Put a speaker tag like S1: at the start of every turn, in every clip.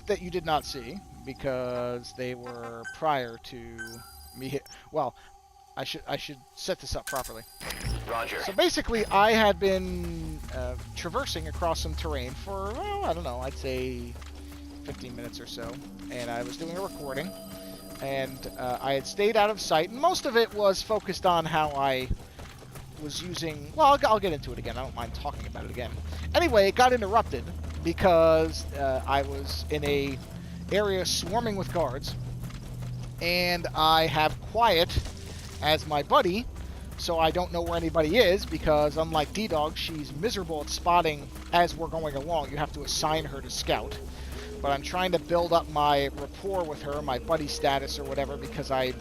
S1: that you did not see because they were prior to me hit. Well, I should set this up properly.
S2: Roger.
S1: So basically, I had been traversing across some terrain for, well, I don't know, I'd say 15 minutes or so, and I was doing a recording, and I had stayed out of sight, and most of it was focused on how I was using, well, I'll get into it again, I don't mind talking about it again. Anyway, it got interrupted because I was in a area swarming with guards, and I have Quiet as my buddy, so I don't know where anybody is, because unlike D-Dog, she's miserable at spotting as we're going along. You have to assign her to scout. But I'm trying to build up my rapport with her, my buddy status or whatever, because I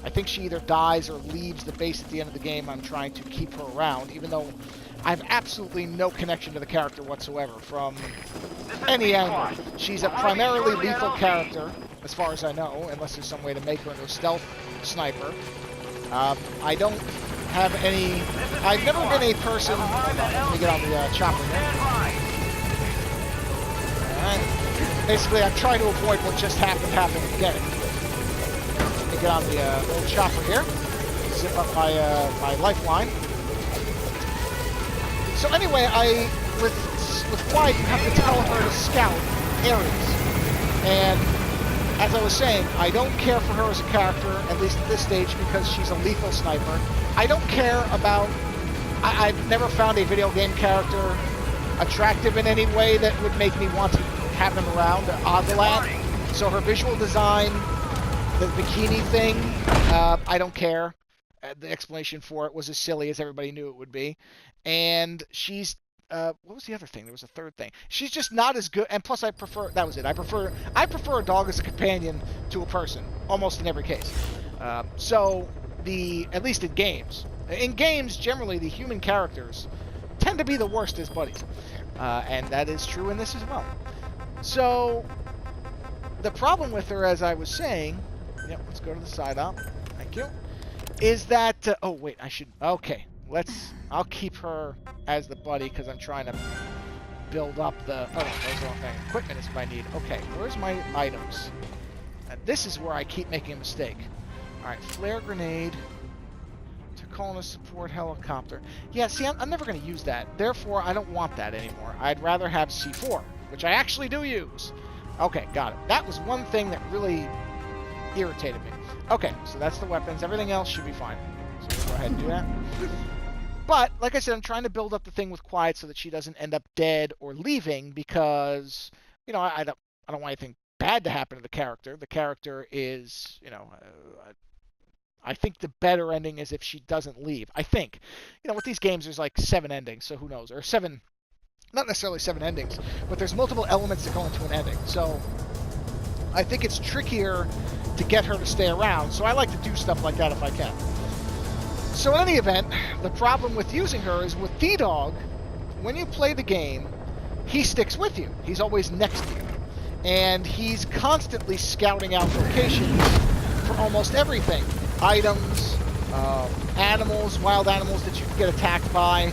S1: think she either dies or leaves the base at the end of the game. I'm trying to keep her around, even though I have absolutely no connection to the character whatsoever from any angle. She's a primarily lethal character, as far as I know, unless there's some way to make her into a stealth sniper. I don't have any... I've never been a person... Hold on, let me get on the chopper here. Alright. Basically, I'm trying to avoid what just happened again. Let me get on the little chopper here. Zip up my my lifeline. So anyway, with Quiet, you have to tell her to scout areas. And as I was saying, I don't care for her as a character, at least at this stage, because she's a lethal sniper. I don't care about... I've never found a video game character attractive in any way that would make me want to have them around. Ogalad. So her visual design, the bikini thing, I don't care. The explanation for it was as silly as everybody knew it would be. And she's... what was the other thing? There was a third thing. She's just not as good, and plus I prefer, that was it, I prefer a dog as a companion to a person, almost in every case. So, at least in games, generally the human characters tend to be the worst as buddies. And that is true in this as well. So, the problem with her, as I was saying, yep, let's go to the side up, thank you, is that, oh wait, okay. I'll keep her as the buddy because I'm trying to build up the... Oh, no, that was the wrong thing. Equipment is what I need. Okay, where's my items? And this is where I keep making a mistake. Alright, flare grenade. Tacoma support helicopter. Yeah, see, I'm never going to use that. Therefore, I don't want that anymore. I'd rather have C4, which I actually do use. Okay, got it. That was one thing that really irritated me. Okay, so that's the weapons. Everything else should be fine. So we'll go ahead and do that. But, like I said, I'm trying to build up the thing with Quiet so that she doesn't end up dead or leaving because, you know, I don't want anything bad to happen to the character. The character is, you know, I think the better ending is if she doesn't leave. I think. You know, with these games, there's like 7 endings, so who knows? Or 7, not necessarily 7 endings, but there's multiple elements that go into an ending. So I think it's trickier to get her to stay around, so I like to do stuff like that if I can. So in any event, the problem with using her is with D-Dog, when you play the game, he sticks with you. He's always next to you. And he's constantly scouting out locations for almost everything. Items, animals, wild animals that you can get attacked by,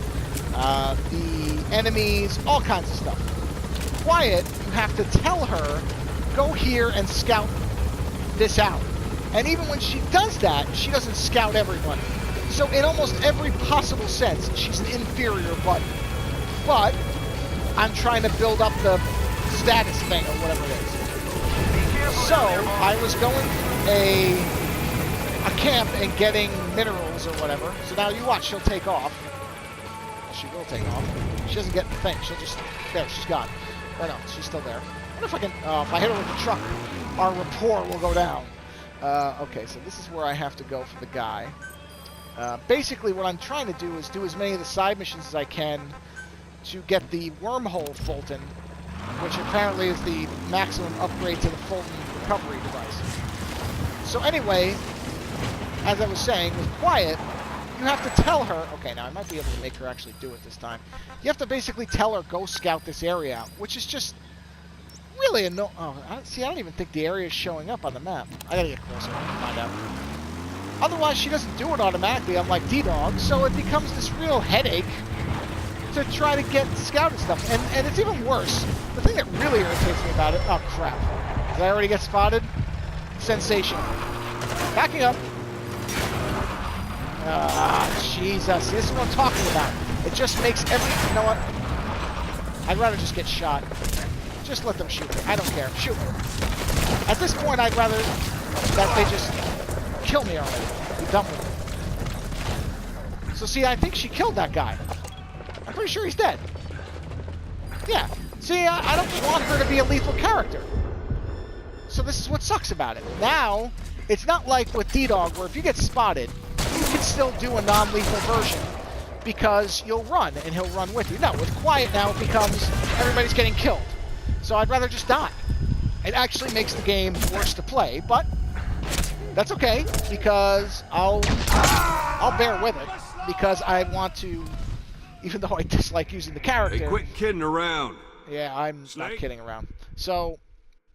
S1: the enemies, all kinds of stuff. Quiet, you have to tell her, go here and scout this out. And even when she does that, she doesn't scout everybody. So in almost every possible sense, she's an inferior buddy. But I'm trying to build up the status thing or whatever it is. So I was going through a camp and getting minerals or whatever. So now you watch, she'll take off. She will take off. She doesn't get the thing. She'll just... There, she's gone. Oh no, she's still there. I wonder if I can... if I hit her with the truck, our rapport will go down. Okay, so this is where I have to go for the guy. Basically, what I'm trying to do is do as many of the side missions as I can to get the wormhole Fulton, which apparently is the maximum upgrade to the Fulton recovery device. So anyway, as I was saying, with Quiet, you have to tell her... Okay, now I might be able to make her actually do it this time. You have to basically tell her, go scout this area out, which is just really annoying. Oh, I don't even think the area is showing up on the map. I gotta get closer to find out. Otherwise, she doesn't do it automatically, unlike D-Dog, so it becomes this real headache to try to get scouted stuff. And it's even worse. The thing that really irritates me about it... Oh, crap. Did I already get spotted? Sensational. Backing up. Jesus. This is what I'm talking about. It just makes every... You know what? I'd rather just get shot. Just let them shoot me. I don't care. Shoot me. At this point, I'd rather that they just kill me already. Be done with it. So see, I think she killed that guy. I'm pretty sure he's dead. Yeah. See, I don't want her to be a lethal character. So this is what sucks about it. Now, it's not like with D-Dog, where if you get spotted, you can still do a non-lethal version because you'll run, and he'll run with you. No, with Quiet now, it becomes everybody's getting killed. So I'd rather just die. It actually makes the game worse to play, but that's okay, because I'll bear with it, because I want to, even though I dislike using the character.
S2: Hey, quit kidding around.
S1: Yeah, I'm
S2: Snake?
S1: not kidding around. So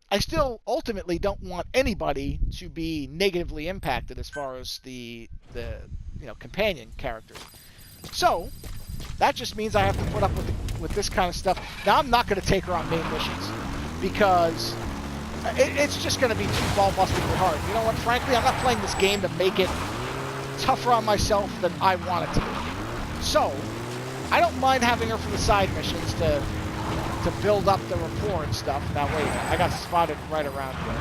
S1: I still ultimately don't want anybody to be negatively impacted as far as the companion characters. So that just means I have to put up with this kind of stuff. Now I'm not going to take her on main missions because it's just going to be too ball-bustingly hard. You know what? Frankly, I'm not playing this game to make it tougher on myself than I want it to be. So I don't mind having her for the side missions to build up the rapport and stuff. Now wait, I got spotted right around here.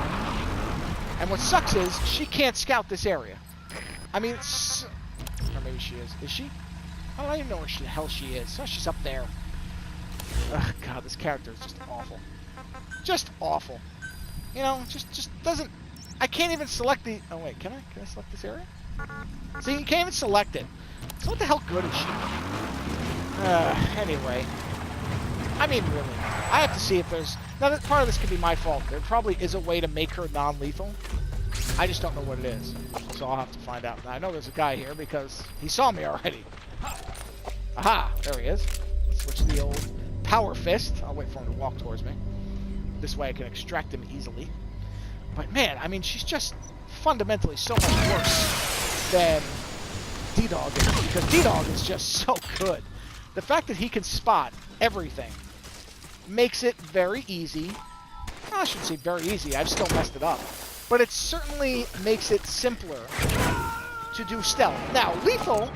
S1: And what sucks is she can't scout this area. I mean, it's... Or maybe she is. Is she? I don't even know where the hell she is. Oh, she's up there. Ugh, God, this character is just awful. Just awful. You know, just doesn't... I can't even select the... Oh, wait, can I select this area? See, you can't even select it. So what the hell good is she? Anyway. I mean, really. I have to see if there's... Now, part of this could be my fault. There probably is a way to make her non-lethal. I just don't know what it is. So I'll have to find out. Now, I know there's a guy here because he saw me already. Aha! There he is. Let's switch to the old power fist. I'll wait for him to walk towards me. This way I can extract him easily. But man, I mean, she's just fundamentally so much worse than D-Dog is. Because D-Dog is just so good. The fact that he can spot everything makes it very easy. I shouldn't say very easy. I've still messed it up. But it certainly makes it simpler to do stealth. Now, lethal,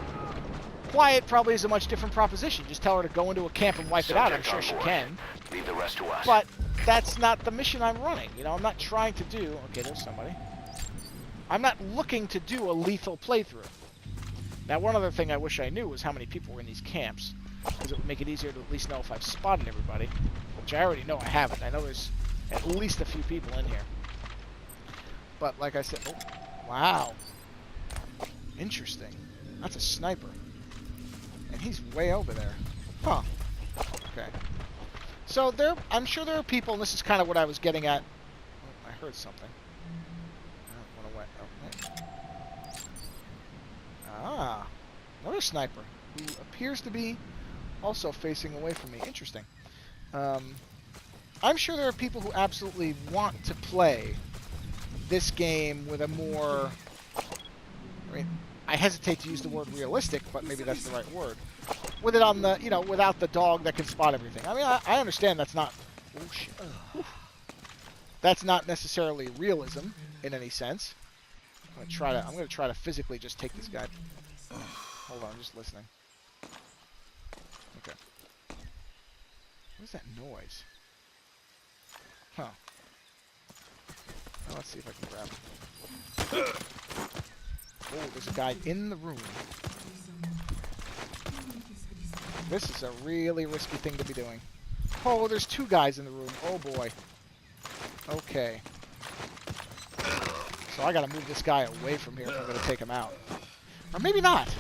S1: Quiet probably is a much different proposition. Just tell her to go into a camp and wipe it out. I'm sure she can.
S3: Leave the rest to us.
S1: But that's not the mission I'm running. You know, I'm not trying to do... Okay, there's somebody. I'm not looking to do a lethal playthrough. Now, one other thing I wish I knew was how many people were in these camps. Because it would make it easier to at least know if I've spotted everybody. Which I already know I haven't. I know there's at least a few people in here. But like I said... Oh, wow. Interesting. That's a sniper. And he's way over there. Huh. Okay. So there... I'm sure there are people, and this is kind of what I was getting at. Oh, I heard something. I don't want to wet... Oh, wait. Ah. Another sniper. Who appears to be... also facing away from me. Interesting. I'm sure there are people who absolutely want to play this game with a more... I mean, I hesitate to use the word realistic, but maybe that's the right word. With it on the, you know, without the dog that can spot everything. I mean, I understand that's not... Oh, shit. That's not necessarily realism in any sense. I'm gonna try to physically just take this guy. Hold on, I'm just listening. Okay. What is that noise? Huh. Well, let's see if I can grab him. Oh, there's a guy in the room. This is a really risky thing to be doing. Oh, there's two guys in the room. Oh boy. Okay. So I gotta move this guy away from here if I'm gonna take him out. Or maybe not.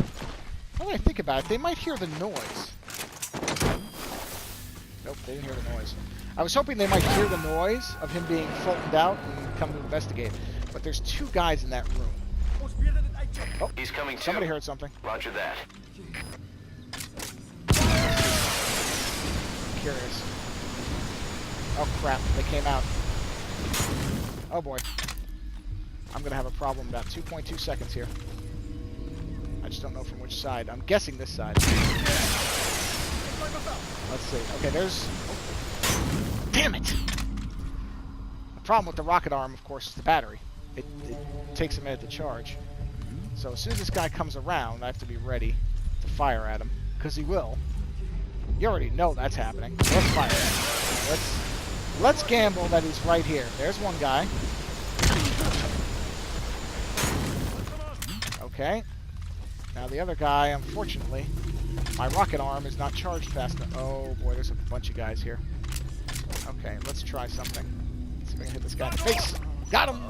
S1: Now that I think about it, they might hear the noise. Nope, they didn't hear the noise. I was hoping they might hear the noise of him being Fultoned out and come to investigate. But there's two guys in that room. Oh,
S3: He's coming too.
S1: somebody heard something.
S3: Roger that.
S1: I'm curious. Oh crap, they came out. Oh boy. I'm gonna have a problem in about 2.2 seconds here. I just don't know from which side. I'm guessing this side. Let's see. Okay, there's... Oh. Damn it! problem with the rocket arm, of course, is the battery. It takes a minute to charge. So as soon as this guy comes around, I have to be ready to fire at him, because he will. You already know that's happening. Let's fire at him. Let's gamble that he's right here. There's one guy. Okay. Now the other guy, unfortunately, my rocket arm is not charged fast enough. Oh boy, there's a bunch of guys here. Okay, let's try something. Let's see if I can hit this guy in the face. Got him!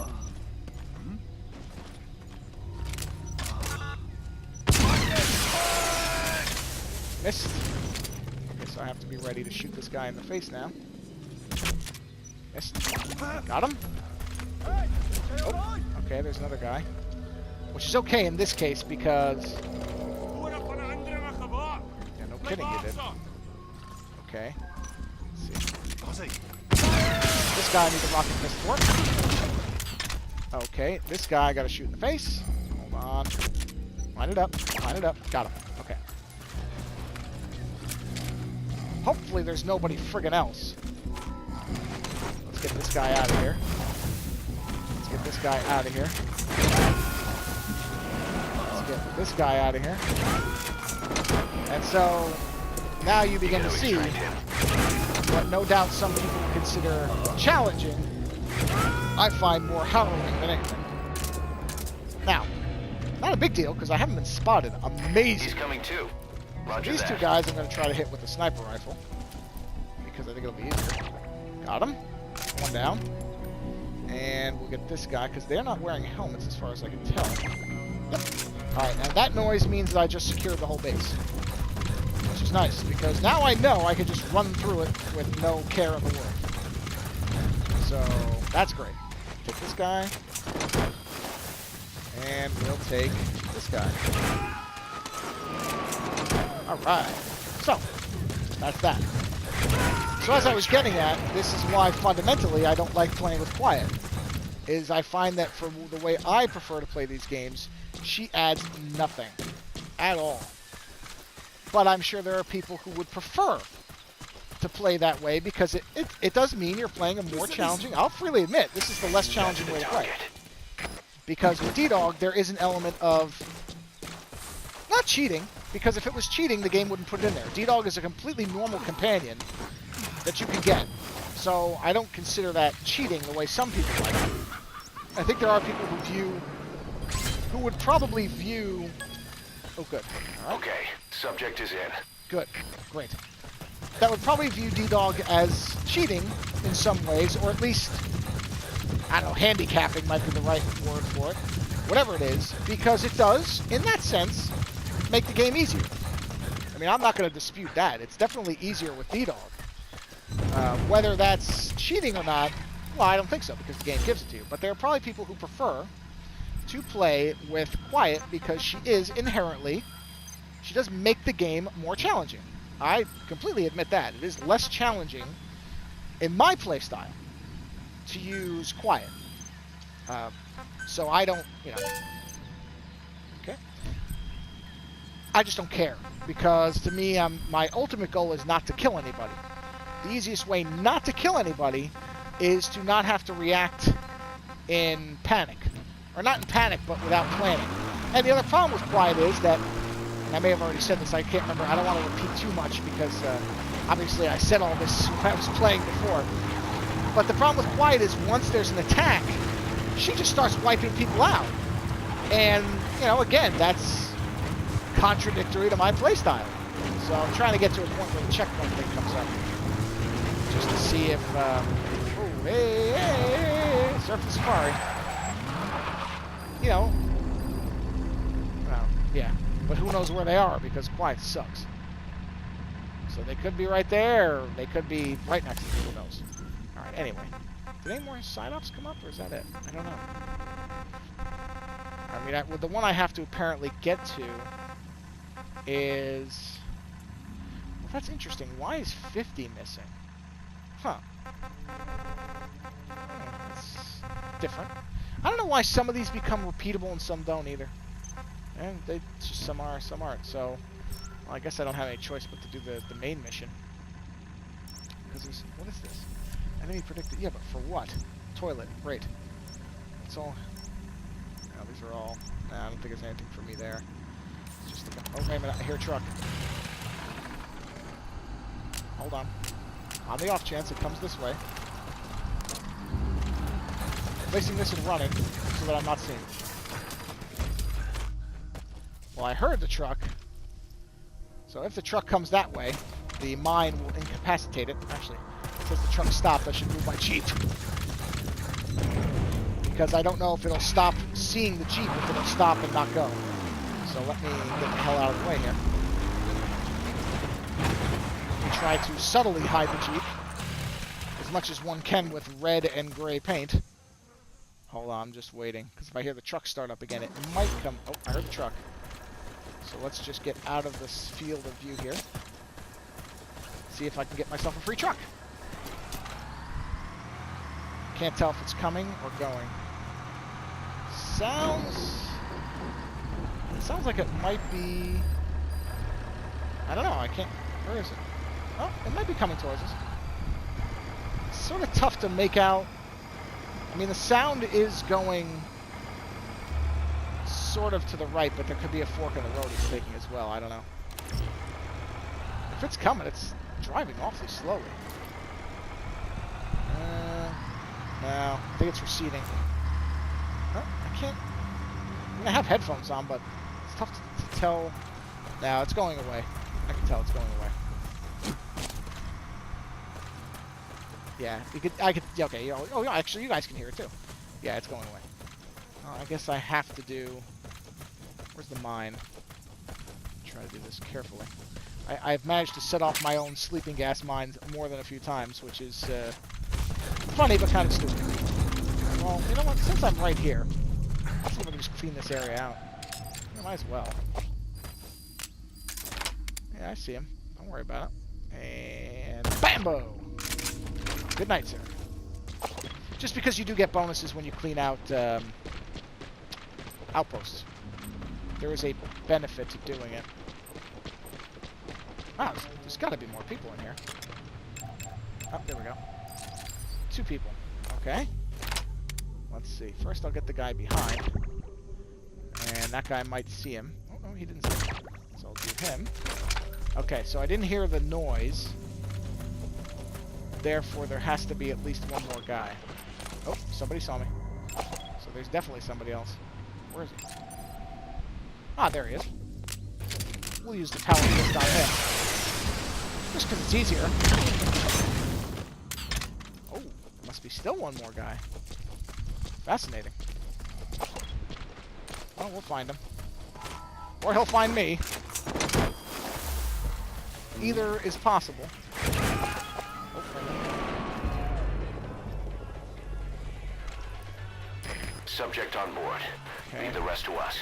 S1: Missed. Okay, so I have to be ready to shoot this guy in the face now. Missed. Got him. Oh, okay, there's another guy. Which is okay in this case because... Yeah, no kidding you did. Okay. Let's see. This guy needs a rocket fist to work. Okay, this guy I gotta shoot in the face. Hold on. Line it up. Line it up. Got him. Okay. Hopefully there's nobody friggin' else. Let's get this guy out of here. Let's get this guy out of here. Let's get this guy out of here. And so, now you begin to see what no doubt some people consider challenging, I find more harrowing than anything. Now, not a big deal, because I haven't been spotted. Amazing.
S2: He's coming too. Roger
S1: These
S2: that.
S1: two guys I'm going to try to hit with a sniper rifle, because I think it'll be easier. Got him. One down. And we'll get this guy, because they're not wearing helmets as far as I can tell. Yep. Alright, and that noise means that I just secured the whole base. Which is nice, because now I know I can just run through it with no care in the world. So, that's great. Take this guy. And we'll take this guy. Alright. So, that's that. So as I was getting at, this is why fundamentally I don't like playing with Quiet. Is I find that for the way I prefer to play these games, she adds nothing. At all. But I'm sure there are people who would prefer to play that way because it does mean you're playing a more challenging... I'll freely admit, this is the less challenging way to play. Because with D-Dog, there is an element of... not cheating, because if it was cheating, the game wouldn't put it in there. D-Dog is a completely normal companion that you can get. So I don't consider that cheating the way some people like it. I think there are people who would probably view... Oh, good. All right.
S2: Okay, subject is in.
S1: Good. Great. That would probably view D-Dog as cheating in some ways, or at least, I don't know, handicapping might be the right word for it. Whatever it is, because it does, in that sense, make the game easier. I mean, I'm not going to dispute that. It's definitely easier with D-Dog. Whether that's cheating or not, well, I don't think so, because the game gives it to you. But there are probably people who prefer to play with Quiet because she is inherently, she does make the game more challenging. I completely admit that. It is less challenging in my playstyle to use Quiet. So I don't, okay. I just don't care because to me, my ultimate goal is not to kill anybody. The easiest way not to kill anybody is to not have to react in panic. Or not in panic, but without planning. And the other problem with Quiet is that, and I may have already said this, I can't remember, I don't want to repeat too much because obviously I said all this when I was playing before. But the problem with Quiet is once there's an attack, she just starts wiping people out. And, again, that's contradictory to my playstyle. So I'm trying to get to a point where the checkpoint thing comes up. Just to see if, hey, Surf the Safari. Well, yeah, but who knows where they are because Quiet sucks. So they could be right there, or they could be right next to me, who knows. Alright, anyway. Did any more side-ups come up, or is that it? I don't know. I mean, the one I have to apparently get to is... Well, that's interesting. Why is 50 missing? Huh. That's different. I don't know why some of these become repeatable and some don't either. And some are, some aren't. So, well, I guess I don't have any choice but to do the main mission. Because what is this? Enemy predicted. Yeah, but for what? toilet. Great. So, now these are all... Nah, I don't think there's anything for me there. It's just a... Oh, wait a minute. I hear a truck. Hold on. On the off chance it comes this way. Placing this and running so that I'm not seen. Well, I heard the truck. So if the truck comes that way, the mine will incapacitate it. Actually, since the truck stopped, I should move my Jeep. Because I don't know if it'll stop seeing the Jeep, if it'll stop and not go. So let me get the hell out of the way here. We try to subtly hide the Jeep as much as one can with red and gray paint. Hold on, I'm just waiting. Because if I hear the truck start up again, it might come... Oh, I heard the truck. So let's just get out of this field of view here. See if I can get myself a free truck. Can't tell if it's coming or going. It sounds like it might be... I don't know, I can't... Where is it? Oh, it might be coming towards us. It's sort of tough to make out. I mean, the sound is going sort of to the right, but there could be a fork in the road it's taking as well. I don't know. If it's coming, it's driving awfully slowly. No, I think it's receding. Oh, I can't... I'm going to have headphones on, but it's tough to tell. Now it's going away. I can tell it's going away. Yeah, yeah, okay, oh, yeah, actually, you guys can hear it too. Yeah, it's going away. Oh, I guess I have to do... Where's the mine? Try to do this carefully. I've managed to set off my own sleeping gas mines more than a few times, which is funny, but kind of stupid. Well, you know what? Since I'm right here, let's see if I can just clean this area out. I might as well. Yeah, I see him. Don't worry about it. And bambo! Good night, sir. Just because you do get bonuses when you clean out outposts. There is a benefit to doing it. Wow, there's got to be more people in here. Oh, there we go. 2 people. Okay. Let's see. First I'll get the guy behind. And that guy might see him. Oh, no, he didn't see him. So I'll do him. Okay, so I didn't hear the noise. Therefore, there has to be at least one more guy. Oh, somebody saw me. So there's definitely somebody else. Where is he? Ah, there he is. We'll use the power fist on him. Just because it's easier. Oh, there must be still one more guy. Fascinating. Well, we'll find him. Or he'll find me. Either is possible.
S2: Subject on board.
S1: Okay.
S2: Leave the rest to us.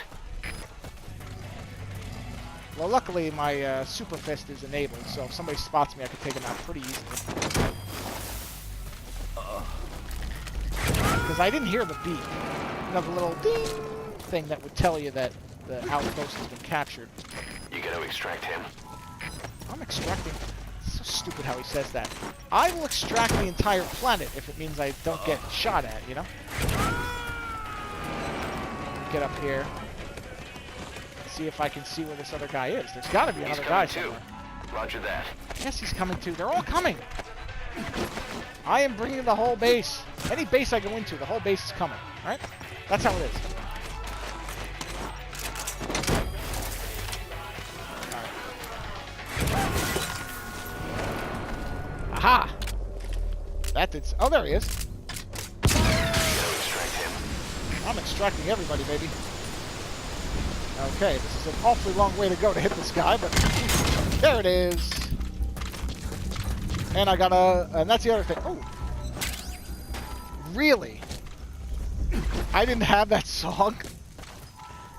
S1: Well, luckily my super fist is enabled, so if somebody spots me, I can take him out pretty easily. Because I didn't hear the beep. You know, the little ding thing that would tell you that the outpost has been captured.
S2: You gotta extract him.
S1: I'm extracting... It's so stupid how he says that. I will extract the entire planet if it means I don't get shot at, you know? Get up here. See if I can see where this other guy is. There's got to be another guy somewhere.
S2: Roger that.
S1: Yes, he's coming too. They're all coming. I am bringing the whole base. Any base I go into, the whole base is coming. All right? That's how it is. All right. Aha! That did... Oh, there he is. I'm extracting everybody, baby. Okay, this is an awfully long way to go to hit this guy, but there it is. And I got a... And that's the other thing. Oh. Really? I didn't have that song?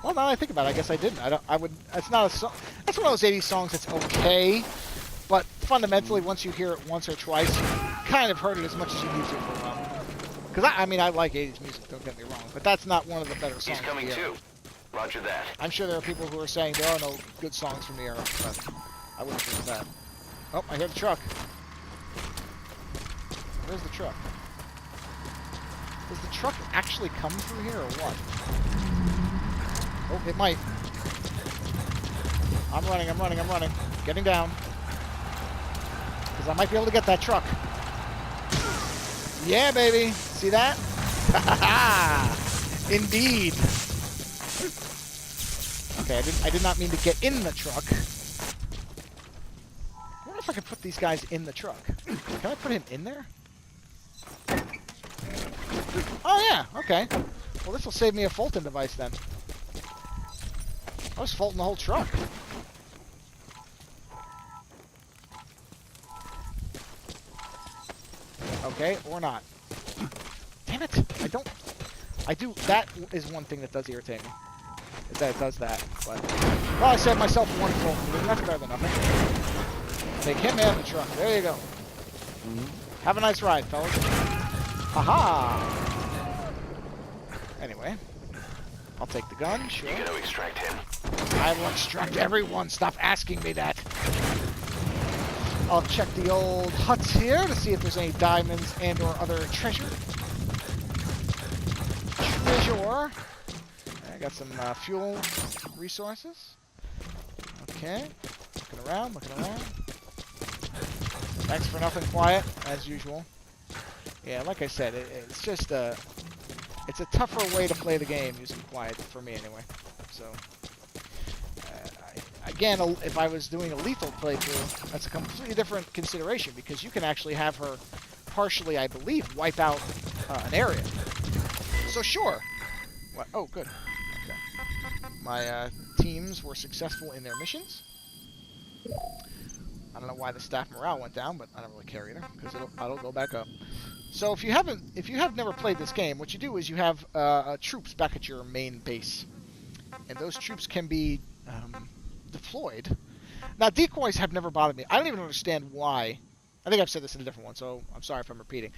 S1: Well, now that I think about it, I guess I didn't. I would... It's not a song... That's one of those 80s songs that's okay, but fundamentally, once you hear it once or twice, you kind of heard it as much as you used it for a while. Because I mean, I like 80s music, don't get me wrong, but that's not one of the better songs.
S2: He's coming too. Roger that.
S1: I'm sure there are people who are saying there are no good songs from the era, but I wouldn't agree with that. Oh, I hear the truck. Where's the truck? Does the truck actually come through here or what? Oh, it might. I'm running. Getting down. Because I might be able to get that truck. Yeah, baby. See that? Indeed. Okay, I did not mean to get in the truck. I wonder if I could put these guys in the truck. Can I put him in there? Oh, yeah. Okay. Well, this will save me a Fulton device then. I was faulting the whole truck. Okay, or not. Damn it! That is one thing that does irritate me. Is that it does that. But, well, I saved myself one Fulton. That's better than nothing. Take him and the truck. There you go. Have a nice ride, fellas. Haha! Anyway. I'll take the gun, sure.
S2: You gotta extract him.
S1: I will extract everyone. Stop asking me that. I'll check the old huts here to see if there's any diamonds and or other treasure. I got some fuel resources. Okay. Looking around. Thanks for nothing, quiet, as usual. Yeah, like I said, it's just it's a tougher way to play the game using quiet, for me anyway. So, again, if I was doing a lethal playthrough, that's a completely different consideration because you can actually have her partially, I believe, wipe out an area. So sure. What? Oh, good. Okay. My teams were successful in their missions. I don't know why the staff morale went down, but I don't really care either because it'll go back up. So if you have never played this game, what you do is you have troops back at your main base, and those troops can be deployed. Now decoys have never bothered me. I don't even understand why. I think I've said this in a different one, so I'm sorry if I'm repeating.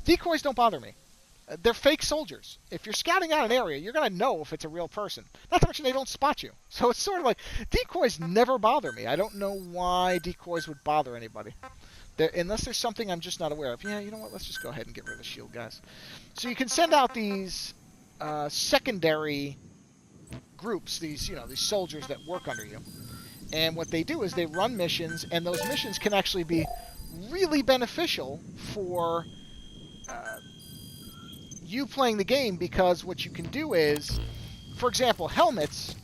S1: Decoys don't bother me. They're fake soldiers. If you're scouting out an area, you're going to know if it's a real person. Not to mention they don't spot you. So it's sort of like, decoys never bother me. I don't know why decoys would bother anybody. Unless there's something I'm just not aware of. Yeah, you know what? Let's just go ahead and get rid of the shield, guys. So you can send out these secondary groups, these soldiers that work under you. And what they do is they run missions, and those missions can actually be really beneficial for you playing the game, because what you can do is, for example, helmets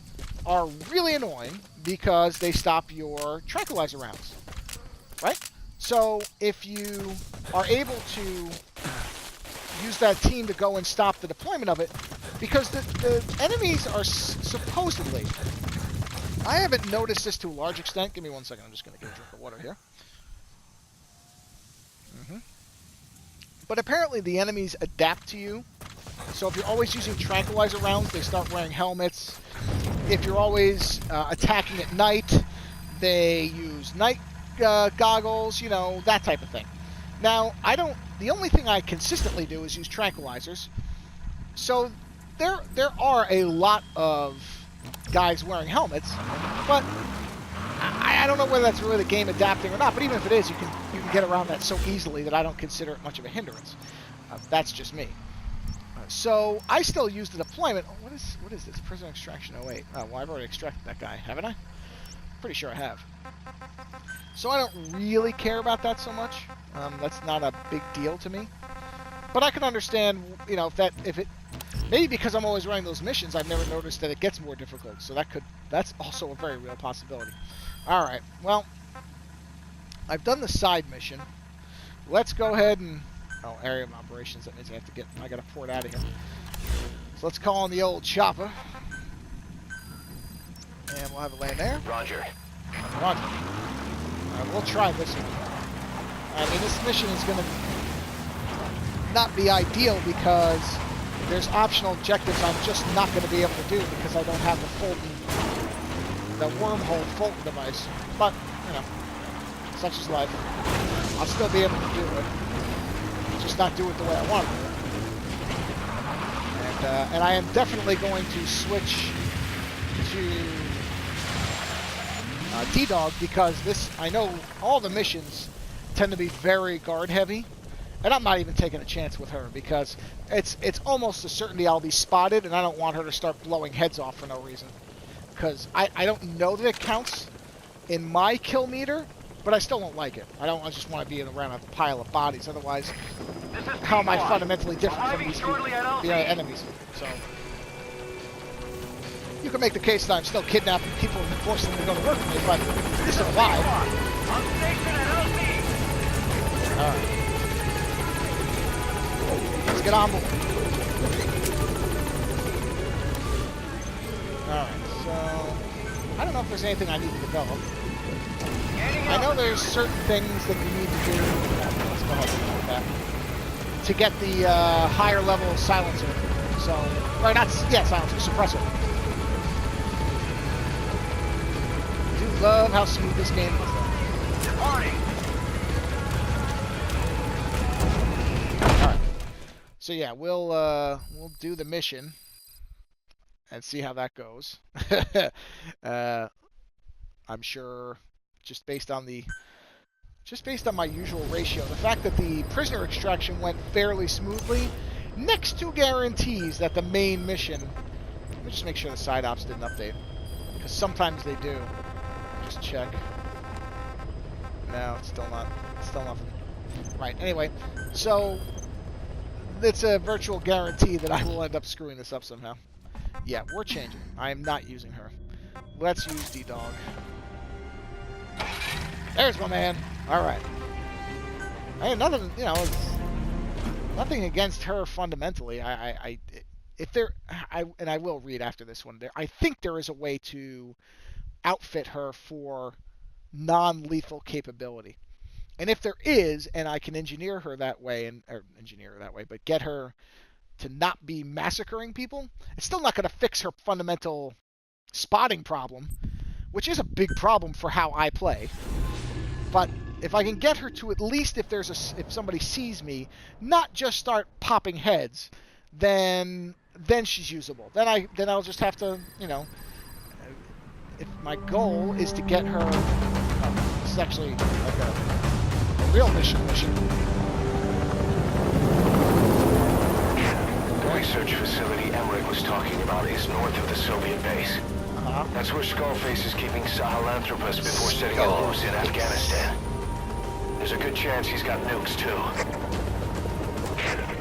S1: are really annoying because they stop your tranquilizer rounds, right? So if you are able to use that team to go and stop the deployment of it, because the enemies are supposedly, I haven't noticed this to a large extent. Give me 1 second. I'm just going to get a drink of water here. But apparently the enemies adapt to you. So if you're always using tranquilizer rounds, they start wearing helmets. If you're always attacking at night, they use night goggles, that type of thing. Now, the only thing I consistently do is use tranquilizers. So there are a lot of guys wearing helmets, but I don't know whether that's really the game adapting or not, but even if it is, you can get around that so easily that I don't consider it much of a hindrance. That's just me. So I still use the deployment. Oh, what is this? Prisoner extraction 08. Oh, well, I've already extracted that guy, haven't I? Pretty sure I have. So I don't really care about that so much. That's not a big deal to me. But I can understand, if it maybe because I'm always running those missions, I've never noticed that it gets more difficult. So that's also a very real possibility. All right. Well, I've done the side mission. Let's go ahead and area of operations. That means I gotta port out of here. So let's call on the old chopper, and we'll have it land there.
S2: Roger.
S1: Roger. All right, we'll try this one. I mean, this mission is gonna not be ideal because there's optional objectives I'm just not going to be able to do because I don't have the wormhole Fulton device. But, such is life. I'll still be able to do it. Just not do it the way I want to do it. And I am definitely going to switch to T-Dog because I know all the missions tend to be very guard heavy. And I'm not even taking a chance with her because it's almost a certainty I'll be spotted, and I don't want her to start blowing heads off for no reason. Because I don't know that it counts in my kill meter, but I still don't like it. I just want to be around a pile of bodies. Otherwise, how am I fundamentally different from these people, the enemies? So you can make the case that I'm still kidnapping people and forcing them to go to work with me, but this is alive. Alright. Let's get on board. Alright, so I don't know if there's anything I need to develop. I know there's certain things that you need to do. Let's go ahead and do that. To get the higher level silencer. So, or not, yeah, silencer, suppressor. I do love how smooth this game is.
S2: Departing.
S1: Alright. So yeah, we'll do the mission and see how that goes. I'm sure just based on my usual ratio, the fact that the prisoner extraction went fairly smoothly, next to guarantees that the main mission. Let me just make sure the side ops didn't update, because sometimes they do. Just check. No, it's still not. It's still nothing. Right. Anyway, so it's a virtual guarantee that I will end up screwing this up somehow. Yeah, we're changing. I am not using her. Let's use D-Dog. There's my man. All right. Hey, nothing. You know, it's nothing against her fundamentally. I will read after this one. I think there is a way to outfit her for non-lethal capability, and if there is, and I can engineer her that way, but get her to not be massacring people, it's still not going to fix her fundamental spotting problem, which is a big problem for how I play. But if I can get her to, at least if somebody sees me, not just start popping heads, then she's usable. Then I'll just have to, you know, if my goal is to get her, this is actually like a real mission.
S2: The research facility Emmerich was talking about is north of the Soviet base. That's where Skullface is keeping Sahelanthropus before setting it loose in Afghanistan. There's a good chance he's got nukes, too.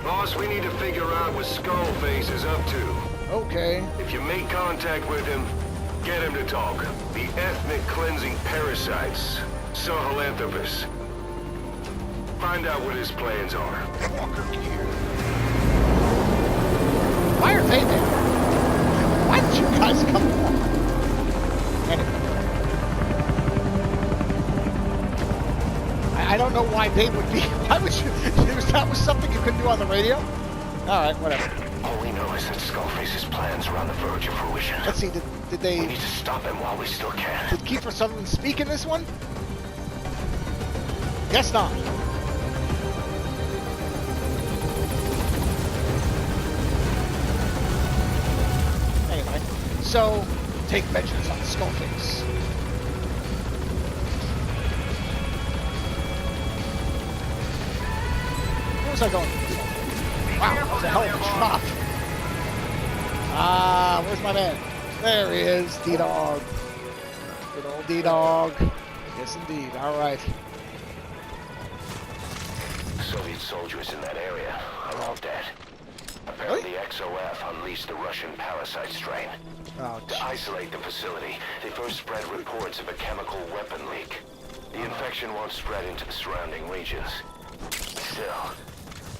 S3: Boss, we need to figure out what Skullface is up to.
S1: Okay.
S3: If you make contact with him, get him to talk. The ethnic cleansing parasites, Sahelanthropus. Find out what his plans are.
S1: Walker here. Why are they there? Why did you guys come along? Anyway. I don't know why they would be. Why would you? That was something you couldn't do on the radio? Alright, whatever.
S2: All we know is that Skullface's plans are on the verge of fruition.
S1: Let's see, did
S2: We
S1: they...
S2: need to stop him while we still can.
S1: Did Kiefer Sutherland speak in this one? Guess not. Anyway, so take measures on Skullface. Where was I going? Wow, that was a hell of a drop. Ah, where's my man? There he is, D-Dog. Good old D-Dog. Yes, indeed. All right.
S2: Soviet soldiers in that area are all dead. Apparently, XOF unleashed the Russian parasite strain.
S1: Oh,
S2: To isolate the facility, they first spread reports of a chemical weapon leak. The infection won't spread into the surrounding regions. Still,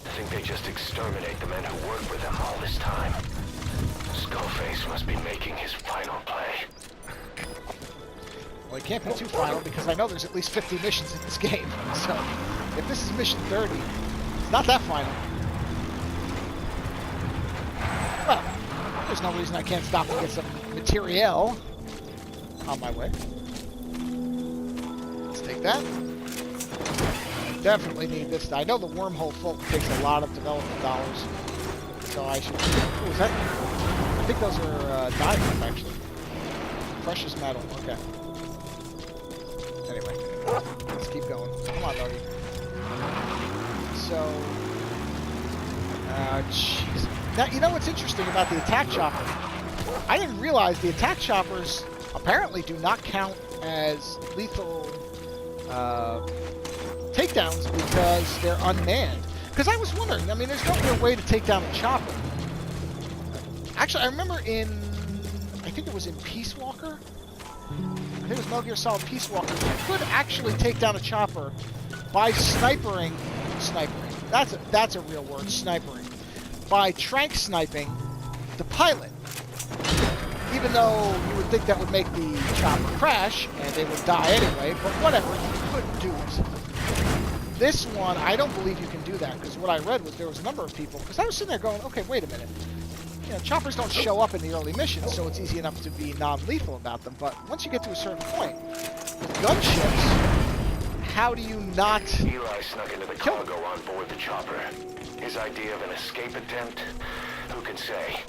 S2: I think they just exterminate the men who worked with them all this time. Skullface must be making his final play.
S1: well, it can't be too final because I know there's at least 50 missions in this game. So, if this is mission 30, it's not that final. Well, there's no reason I can't stop and get some materiel on my way. Let's take that. Definitely need this. I know the wormhole Fulton takes a lot of development dollars, so I should... Oh, is that... I think those are diamonds, actually. Precious metal, okay. Anyway, let's keep going. Come on, doggy. So, jeez. Now, you know what's interesting about the attack chopper? I didn't realize the attack choppers apparently do not count as lethal takedowns because they're unmanned. Because I was wondering, I mean, there's no real way to take down a chopper. Actually, I remember I think it was in Peace Walker. I think it was Metal Gear Solid Peace Walker. You could actually take down a chopper by snipering. That's a real word, snipering. By trank sniping the pilot. Even though you would think that would make the chopper crash and they would die anyway, but whatever, you could do it. This one, I don't believe you can do that, because what I read was there was a number of people, because I was sitting there going, okay, wait a minute. You know, choppers don't show up in the early missions, so it's easy enough to be non-lethal about them, but once you get to a certain point, with gunships, how do you not
S2: Eli snuck into the cargo on board the chopper. His idea of an escape attempt? Who can say?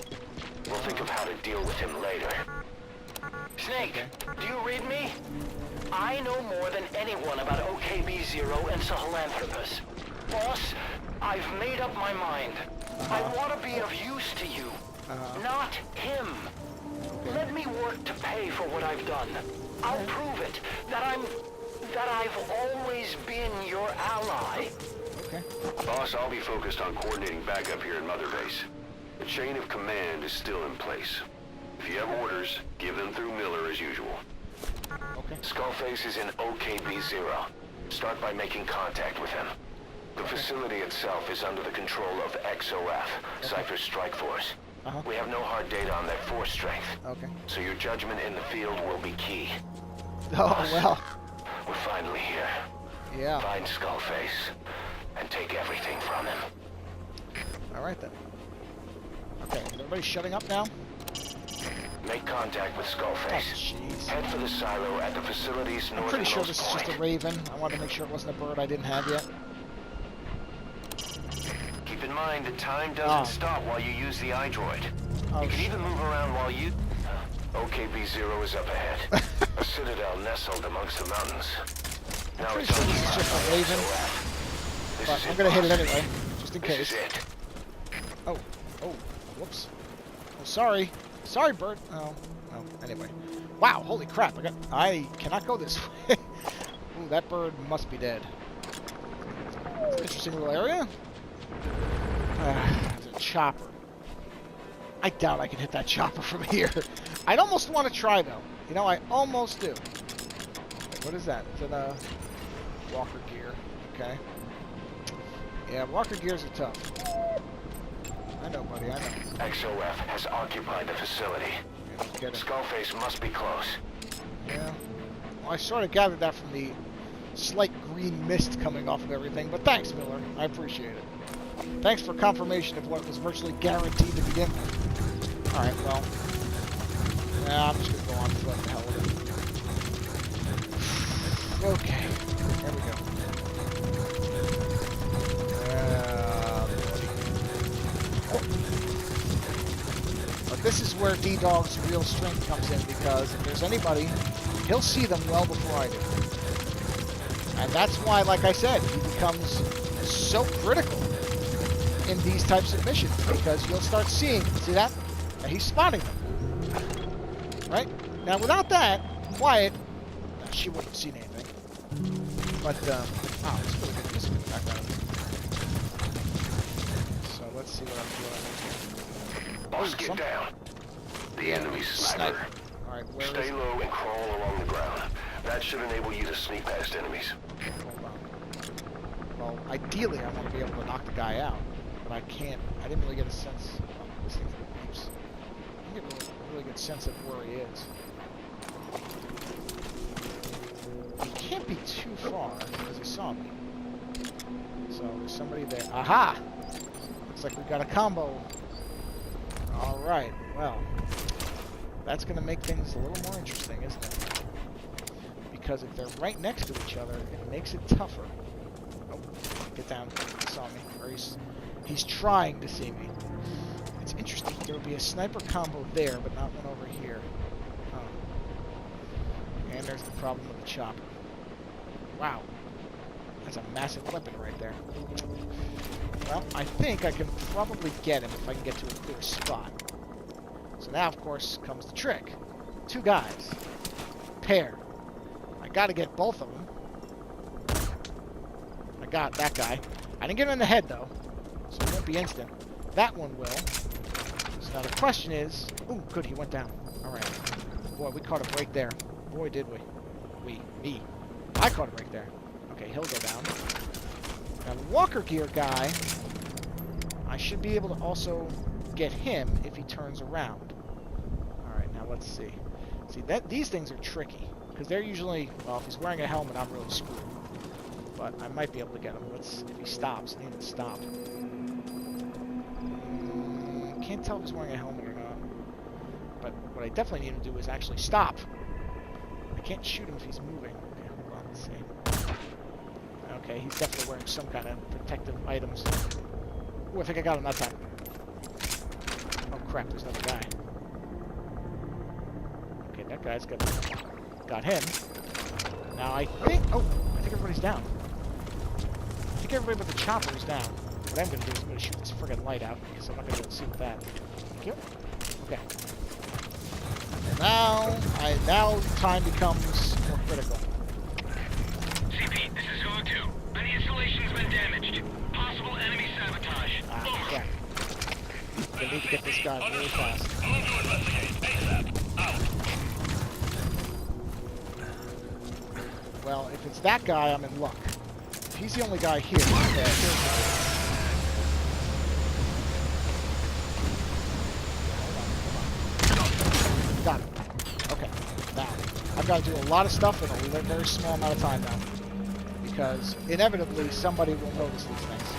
S2: We'll think of how to deal with him later. Snake, do you read me? I know more than anyone about OKB-0 and Sahelanthropus. Boss, I've made up my mind. I want to be of use to you, not him. Let me work to pay for what I've done. I'll prove it, that I've always been your ally.
S1: Okay.
S3: Boss, I'll be focused on coordinating backup here in Mother Base. The chain of command is still in place. If you have orders, give them through Miller as usual.
S1: Okay.
S2: Skullface is in OKB-0. Start by making contact with him. The facility itself is under the control of XOF, Cypher's Strike Force. We have no hard data on their force strength.
S1: Okay.
S2: So your judgment in the field will be key.
S1: Oh, well.
S2: We're finally here.
S1: Yeah.
S2: Find Skullface and take everything from him.
S1: All right, then. Okay, is everybody shutting up now?
S2: Make contact with
S1: Oh,
S2: Skullface.
S1: jeez.
S2: Head for the silo at the facility's
S1: I'm pretty sure
S2: northernmost
S1: this is just
S2: point.
S1: a raven. I wanted to make sure it wasn't a bird I didn't have yet.
S2: Keep in mind that time doesn't
S1: Oh.
S2: stop while you use the iDroid.
S1: Oh,
S2: You can even move around while you... OKB-0 is up ahead. A citadel nestled amongst the mountains. Now
S1: pretty
S2: it's
S1: sure
S2: on
S1: this is
S2: the
S1: just a
S2: outside,
S1: raven,
S2: so, this
S1: but
S2: is
S1: I'm
S2: it,
S1: gonna hit it
S2: boss.
S1: anyway, just in
S2: This
S1: case.
S2: is it.
S1: Oh, whoops. Oh, sorry. Sorry, bird. Oh, anyway. Wow, holy crap. I cannot go this way. Ooh, that bird must be dead. It's an interesting little area. There's a chopper. I doubt I can hit that chopper from here. I'd almost want to try, though. You know, I almost do. Wait, what is that? Is it a Walker gear? Okay. Yeah, Walker gears are tough. I know, buddy, I know.
S2: XOF has occupied the facility.
S1: Yeah, get it.
S2: Skullface must be close.
S1: Yeah. Well, I sort of gathered that from the slight green mist coming off of everything, but thanks, Miller. I appreciate it. Thanks for confirmation of what was virtually guaranteed to begin with. Alright, well. Yeah, I'm just going to go on foot. The hell with it. Okay. There we go. But this is where D-Dog's real strength comes in, because if there's anybody, he'll see them well before I do. And that's why, like I said, he becomes so critical in these types of missions, because you'll start seeing, see that? Now he's spotting them. Right? Now without that, Quiet, she wouldn't have seen anything. But, wow, it's really good music in the background. So let's see what I'm doing.
S2: Boss, get down. The enemy's sniper.
S1: Alright, where is
S2: Stay
S1: it?
S2: low and crawl along the ground. That should enable you to sneak past enemies.
S1: Hold on. Well, ideally I want to be able to knock the guy out, but I can't. I didn't really get a sense. Oh, this thing's beeps. I didn't get a really good sense of where he is. He can't be too far because he saw me. So there's somebody there. Aha! Looks like we got a combo. All right. Well, that's going to make things a little more interesting, isn't it? Because if they're right next to each other, it makes it tougher. Oh, get down. He saw me. Or he's trying to see me. It's interesting. There would be a sniper combo there, but not one over here. Oh. And there's the problem with the chopper. Wow. That's a massive weapon right there. Well, I think I can probably get him if I can get to a clear spot. So now, of course, comes the trick. 2 guys. Pair. I gotta get both of them. I got that guy. I didn't get him in the head, though, so it won't be instant. That one will. So now the question is... Ooh, good, he went down. Alright. Boy, we caught a break there. Boy, did we. Me. I caught a break there. Okay, he'll go down. Now the walker gear guy, I should be able to also get him if he turns around. Alright, now let's see. See, these things are tricky, because they're usually, well, if he's wearing a helmet, I'm really screwed. But I might be able to get him. If he stops. I need him to stop. Can't tell if he's wearing a helmet or not. But what I definitely need him to do is actually stop. I can't shoot him if he's moving. Okay, hold on, let's see. Okay, he's definitely wearing some kind of protective items. Ooh, I think I got him that time. Oh crap, there's another guy. Okay, that guy's got him. Now I think everybody's down. I think everybody but the chopper is down. What I'm going to do is I'm going to shoot this friggin' light out, because I'm not going to be able to see with that. Thank you. Okay. And now time becomes more critical.
S4: CP, this is Zulu 2. Many installations been damaged. Possible enemy sabotage.
S1: Yeah. They need to get this guy really fast. Well, if it's that guy, I'm in luck. If he's the only guy here, okay, got it. Okay, now, I've got to do a lot of stuff in a very small amount of time now. Because, inevitably, somebody will notice these things.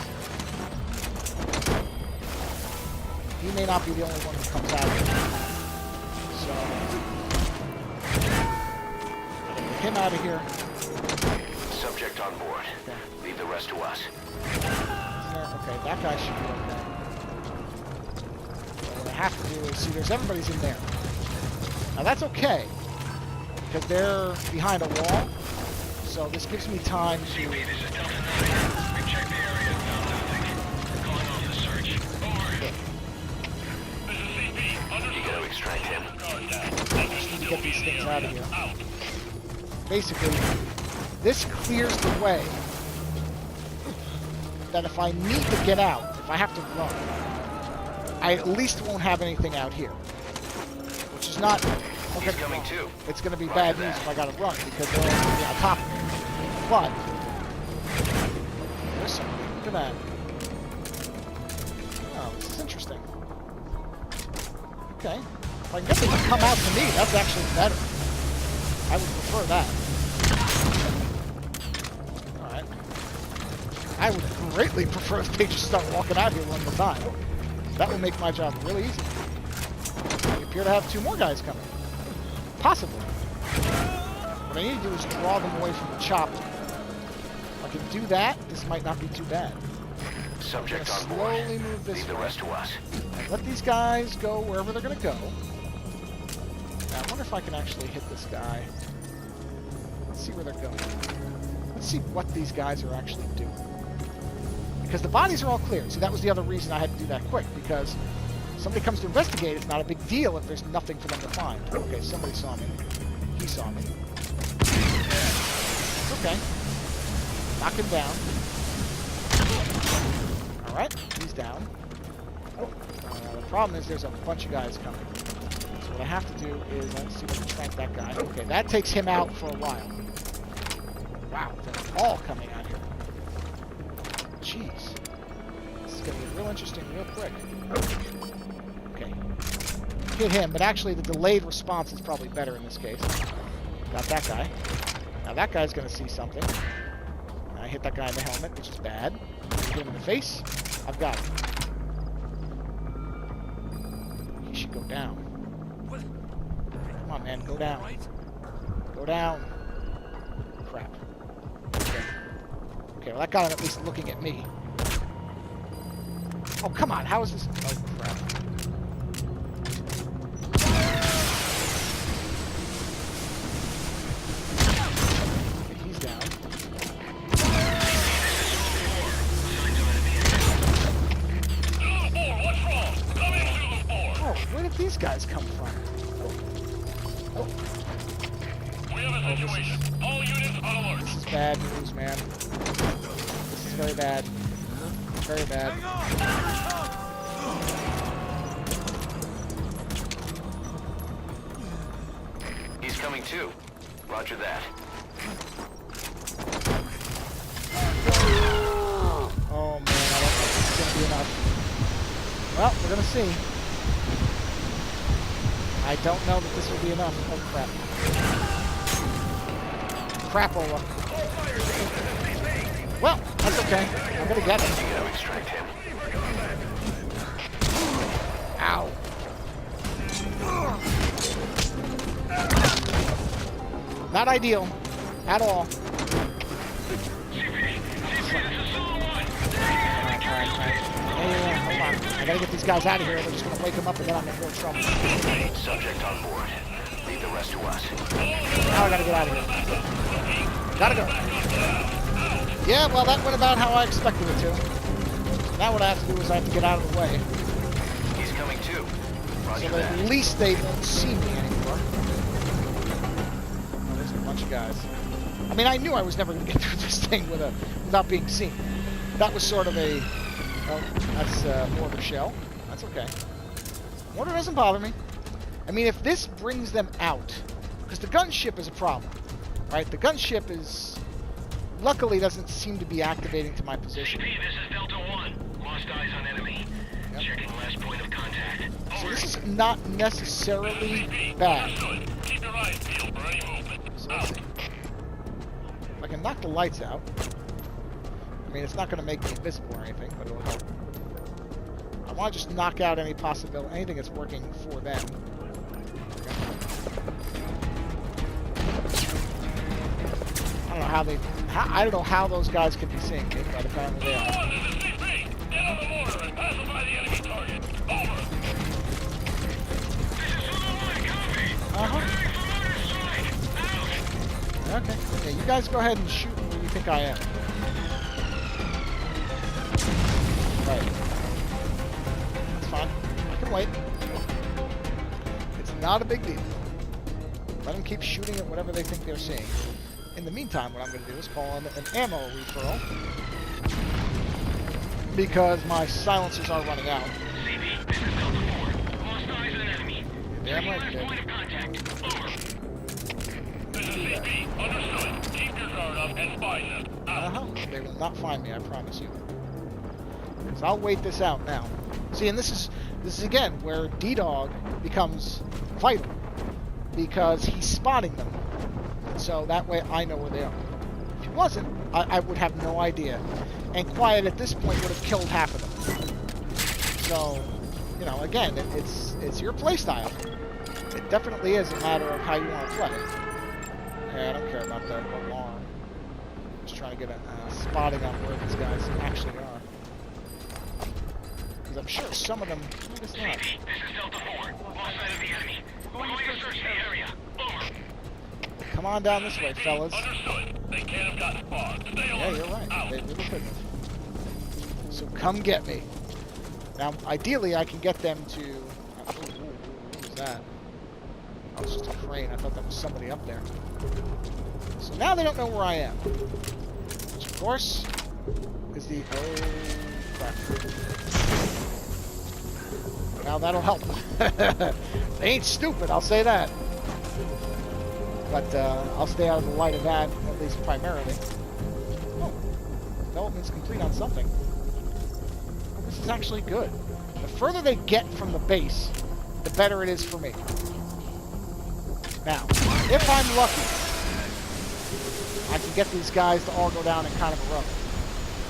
S1: He may not be the only one who comes out here. So, I'm going to get him out of here.
S2: Subject on board.
S1: Okay.
S2: Leave the rest to us.
S1: Okay, that guy should be okay. So what I have to do is, see, everybody's in there. Now that's okay, because they're behind a wall, so this gives me time to...
S4: CP, this is Delta 9. We've checked the area, found nothing. We're calling off the search. Over. This is CP.
S2: You gotta extract him.
S1: I just need to get these things out of here. Basically, this clears the way that if I need to get out, if I have to run, I at least won't have anything out here. Which is not...
S2: He's coming too.
S1: It's going to be bad news if I got to run, because they're going to be on top of me. But, there's something. Look at that. Oh, this is interesting. Okay. If I can get them to come out to me, that's actually better. I would prefer that. Alright. I would greatly prefer if they just start walking out here one at a time. That would make my job really easy. We appear to have 2 more guys coming. Possibly. What I need to do is draw them away from the chopper. If I can do that, this might not be too bad.
S2: Subject on board.
S1: Slowly move this
S2: Leave the
S1: way.
S2: rest to us.
S1: And let these guys go wherever they're going to go. Now, I wonder if I can actually hit this guy. Let's see where they're going. Let's see what these guys are actually doing. Because the bodies are all clear. See, that was the other reason I had to do that quick, because somebody comes to investigate, it's not a big deal if there's nothing for them to find. Okay, somebody saw me. He saw me. It's okay. Knock him down. Alright, he's down. The problem is there's a bunch of guys coming. So what I have to do is, let's see if I can track that guy. Okay, that takes him out for a while. Wow, they're all coming out here. Jeez. This is going to be real interesting real quick. Okay. Hit him, but actually the delayed response is probably better in this case. Got that guy. Now that guy's going to see something. I hit that guy in the helmet, which is bad. Hit him in the face. I've got him. He should go down. Come on, man, go down. Go down. Crap. Okay, well that got him at least looking at me. Oh, come on, how is this? Oh, crap. Okay, he's down. guys come from? Oh,
S4: We have a situation. All units on alert.
S1: this is bad news, man. This is very bad. Very bad.
S2: He's coming too. Roger that.
S1: Oh man, I don't think this is gonna be enough. Well, we're gonna see. I don't know that this will be enough. Oh crap. Crapola. Well, that's okay. I'm gonna get him.
S2: You gotta extract him.
S1: Ow. Not ideal. At all. Alright. Yeah, hold on. I gotta get these guys out of here. They're just gonna wake them up and then I'm in real trouble.
S2: Subject on board. Leave the rest to us.
S1: Now I gotta get out of here. Gotta go. Yeah, well, that went about how I expected it to. Now what I have to do is I have to get out of the way.
S2: He's coming too.
S1: So
S2: Roger
S1: that
S2: that.
S1: at least they won't see me anymore. Oh, there's a bunch of guys. I mean, I knew I was never going to get through this thing without being seen. That was sort of a... Oh, that's mortar shell. That's okay. Mortar doesn't bother me. I mean, if this brings them out... Because the gunship is a problem, right? The gunship is... Luckily doesn't seem to be activating to my position.
S4: CP, this is Delta 1. Lost eyes on enemy.
S1: Yep.
S4: Checking last point of contact.
S1: So this is not necessarily bad.
S4: Understood. Keep your eyes peeled for any movement.
S1: So let's see. If I can knock the lights out, I mean, it's not going to make me invisible or anything, but it'll help. I want to just knock out any possibility, anything that's working for them. I don't know how they, I don't know how those guys can be seeing me, but apparently they are.
S4: This is CP. Get on the border and pacify the enemy target. Over. This is Zulu 1. Copy.
S1: Uh-huh.
S4: Preparing for mortar strike. Out.
S1: Okay. Yeah, you guys go ahead and shoot where you think I am. Right. That's fine. I can wait. It's not a big deal. Let them keep shooting at whatever they think they're seeing. In the meantime, what I'm going to do is call in an ammo refill. Because my silencers are running out.
S4: CP, this is Delta 4. Lost eyes on enemy.
S1: Damn right,
S4: Checking
S1: you
S4: last
S1: did.
S4: point of contact. Over. This is CP. Understood. Keep your guard up and spy them. Out.
S1: Uh-huh. They will not find me, I promise you. Because I'll wait this out now. See, and this is again where D-Dog becomes vital. Because he's spotting them. So that way I know where they are. If he wasn't, I would have no idea. And Quiet at this point would have killed half of them. So, you know, again, it's your playstyle. It definitely is a matter of how you want to play. Yeah, I don't care about that alarm. Just trying to get a spotting on where these guys actually are. Because I'm sure some of them... Maybe it's not.
S4: CP, this is Delta 4. Lost sight of the enemy. We're going to search the area. Over.
S1: Come on down this way, fellas.
S4: Understood. They can't have gotten far. Stay
S1: Yeah,
S4: alert.
S1: you're right.
S4: Out.
S1: They really couldn't. So come get me. Now, ideally, I can get them to... what was that? Oh, it's just a crane. I thought that was somebody up there. So now they don't know where I am. Which, of course, is the... Oh, crap. Now that'll help. They ain't stupid, I'll say that. But I'll stay out of the light of that, at least primarily. Oh, development's complete on something. Oh, this is actually good. The further they get from the base, the better it is for me. Now, if I'm lucky, I can get these guys to all go down in kind of a row.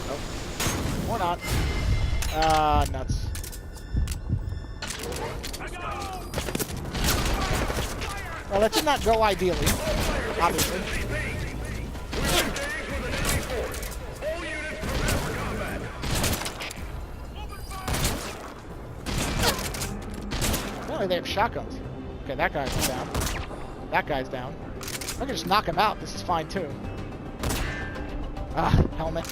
S1: Nope. Or not. Nuts. Well, that did not go ideally, obviously. Apparently they have shotguns. Okay, that guy's down. That guy's down. I can just knock him out. This is fine, too. Ah, helmet.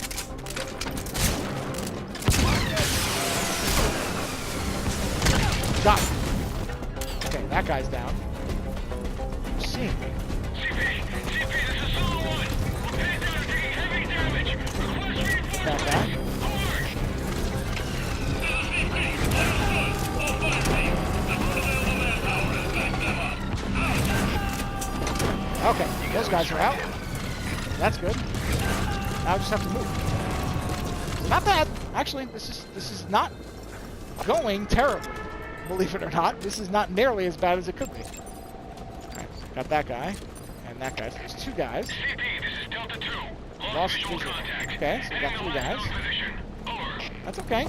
S1: Got him. that guy's down. You're seeing me.
S4: CP, this is Solo 1. We're pinned down, taking heavy damage. Request reinforcements.
S1: That guy. Okay, those guys are out. That's good. Now I just have to move. Not bad. Actually, this is not going terribly. Believe it or not, this is not nearly as bad as it could be. Alright, got that guy. And that guy. So there's two guys.
S4: CP, this is Delta 2.
S1: Lost
S4: Visual
S1: visual.
S4: contact.
S1: Okay, so we got
S4: Heading
S1: three
S4: to
S1: guys.
S4: lockdown position. Over.
S1: That's okay.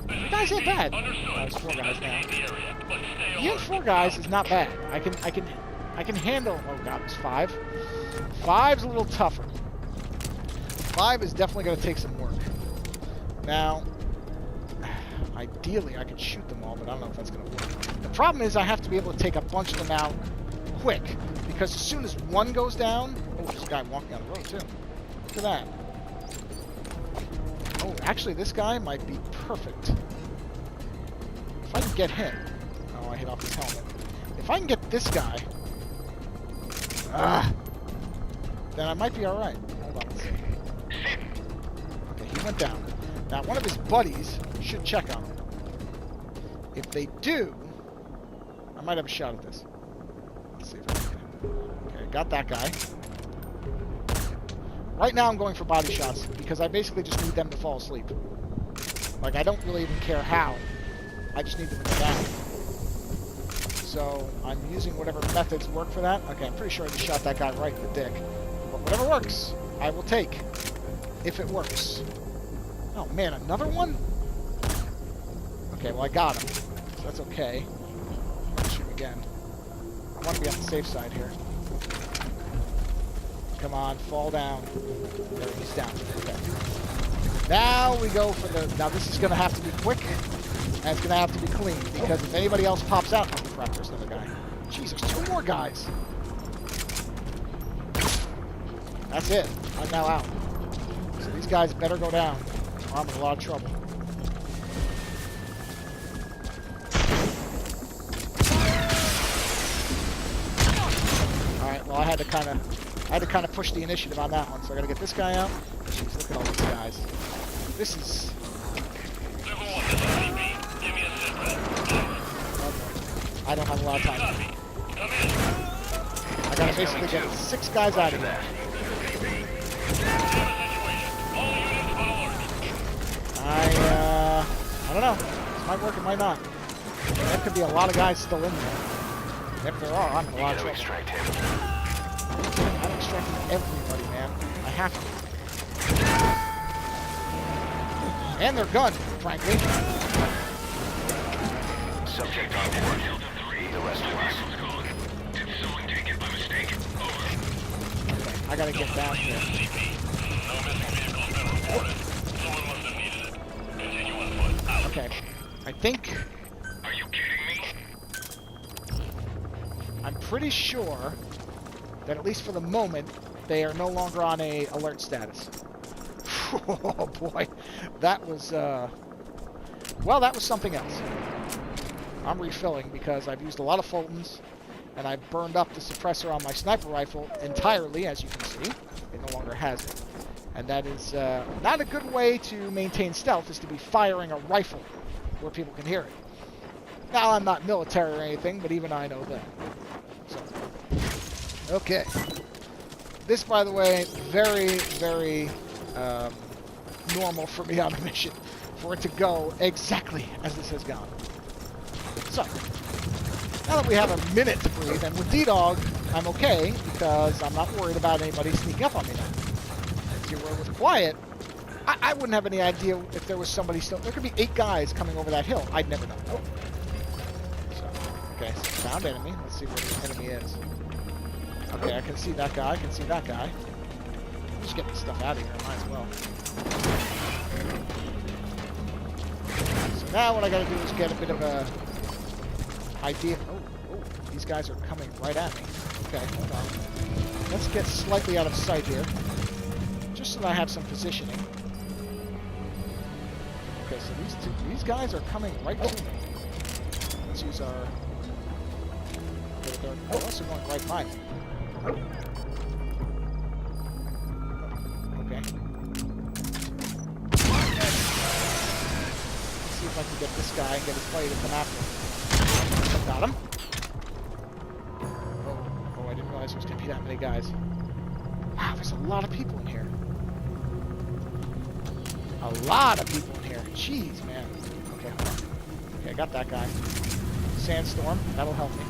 S1: The guys ain't bad. There's four guys now. Even four guys is not bad. I can handle. Oh god, it's five. Five's a little tougher. Five is definitely going to take some work. Now, ideally, I could shoot them all, but I don't know if that's going to work. The problem is I have to be able to take a bunch of them out quick, because as soon as one goes down... Oh, there's a guy walking on the road, too. Look at that. Oh, actually, this guy might be perfect. If I can get him... Oh, I hit off his helmet. If I can get this guy... then I might be alright. Hold on, let's see. Okay, he went down. Now, one of his buddies should check on him. If they do, I might have a shot at this. Let's see if I can get him. Okay, got that guy. Right now I'm going for body shots because I basically just need them to fall asleep. Like, I don't really even care how. I just need them to go down. So, I'm using whatever methods work for that. Okay, I'm pretty sure I just shot that guy right in the dick. But whatever works, I will take. If it works. Oh man, another one? Okay, well I got him. So that's okay. Let's shoot him again. I want to be on the safe side here. Come on, fall down. There, he's down. Okay. Now we go for the... Now this is going to have to be quick. And it's going to have to be clean. Because if anybody else pops out... Oh crap, there's another guy. Jeez, there's two more guys. That's it. I'm now out. So these guys better go down, or I'm in a lot of trouble. Alright, well I had to kind of push the initiative on that one, so I gotta get this guy out. Jeez, look at all these guys. This is... I don't have a lot of time. I gotta basically get 6 guys out of here. I don't know. This might work, it might not. There could be a lot of guys still in there. If there are, I'm in a lot of trouble.
S2: Extract him.
S1: I'm extracting everybody, man. I have to. And they're gunned, frankly.
S2: Subject on board. The rest of us.
S4: Did someone take it by mistake? Over.
S1: I gotta get down here.
S4: No missing vehicles been reported. Someone must have needed it. Continue on foot. Out.
S1: Okay. I think...
S4: Are you kidding me?
S1: I'm pretty sure that at least for the moment, they are no longer on a alert status. Oh boy. That was, well, that was something else. I'm refilling because I've used a lot of Fultons, and I've burned up the suppressor on my sniper rifle entirely, as you can see. It no longer has it. And that is not a good way to maintain stealth, is to be firing a rifle where people can hear it. Now, I'm not military or anything, but even I know that. So, okay. This, by the way, very, very normal for me on a mission, for it to go exactly as this has gone. So, now that we have a minute to breathe, and with D-Dog, I'm okay, because I'm not worried about anybody sneaking up on me now. See, where with Quiet, I wouldn't have any idea if there was somebody still... There could be 8 guys coming over that hill. I'd never know. Oh. So, okay, so found enemy. Let's see where the enemy is. Okay, I can see that guy. I can see that guy. I'm just getting stuff out of here. Might as well. So now what I gotta do is get a bit of a idea. Oh, these guys are coming right at me. Okay, hold on. Let's get slightly out of sight here. Just so that I have some positioning. Okay, so these guys are coming right to me. Let's use our they're also going right by me. Okay. Let's see if I can get this guy and get his buddy to come after him. Got him. Oh, I didn't realize there was going to be that many guys. Wow, there's a lot of people in here. A lot of people in here. Jeez, man. Okay, hold on. Okay, I got that guy. Sandstorm. That'll help me.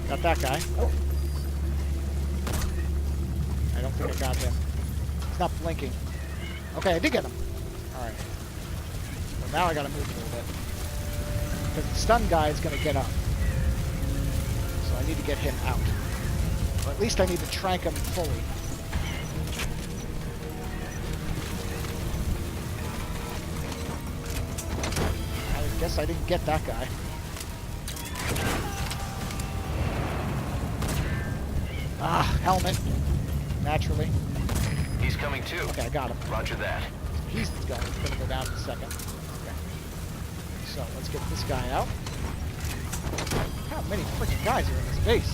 S1: Got that guy. Oh. I don't think I got him. He's not blinking. Okay, I did get him. Alright. Well, now I gotta move a little bit. Because the stun guy is gonna get up. So I need to get him out. Or at least I need to trank him fully. I guess I didn't get that guy. Ah, helmet. Naturally.
S2: He's coming too.
S1: Okay, I got him.
S2: Roger that.
S1: He's gonna go down in a second. Okay. So let's get this guy out. How many freaking guys are in this base?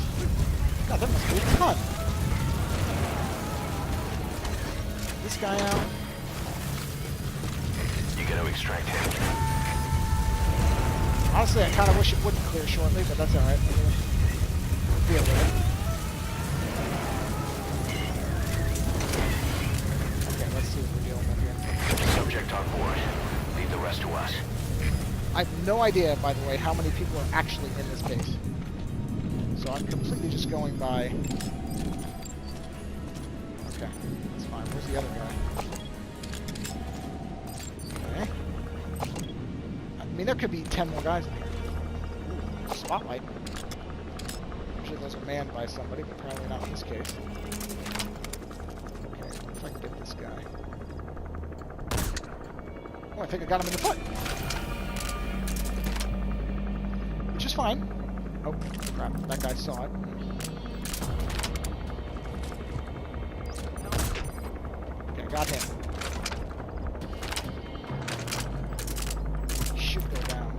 S1: God, there must be a ton. This guy out.
S2: You gotta extract him.
S1: Honestly, I kind of wish it wouldn't clear shortly, but that's alright. We'll deal with it. Okay, let's see what we're dealing with here.
S2: Subject on board. Leave the rest to us.
S1: I have no idea, by the way, how many people are actually in this base. So I'm completely just going by... Okay, that's fine. Where's the other guy? Okay. I mean, there could be 10 more guys in here. Ooh, spotlight. Usually those are manned by somebody, but apparently not in this case. Okay, if I can get this guy. Oh, I think I got him in the foot. Which is fine. Oh, crap. That guy saw it. Okay, I got him. He should go down.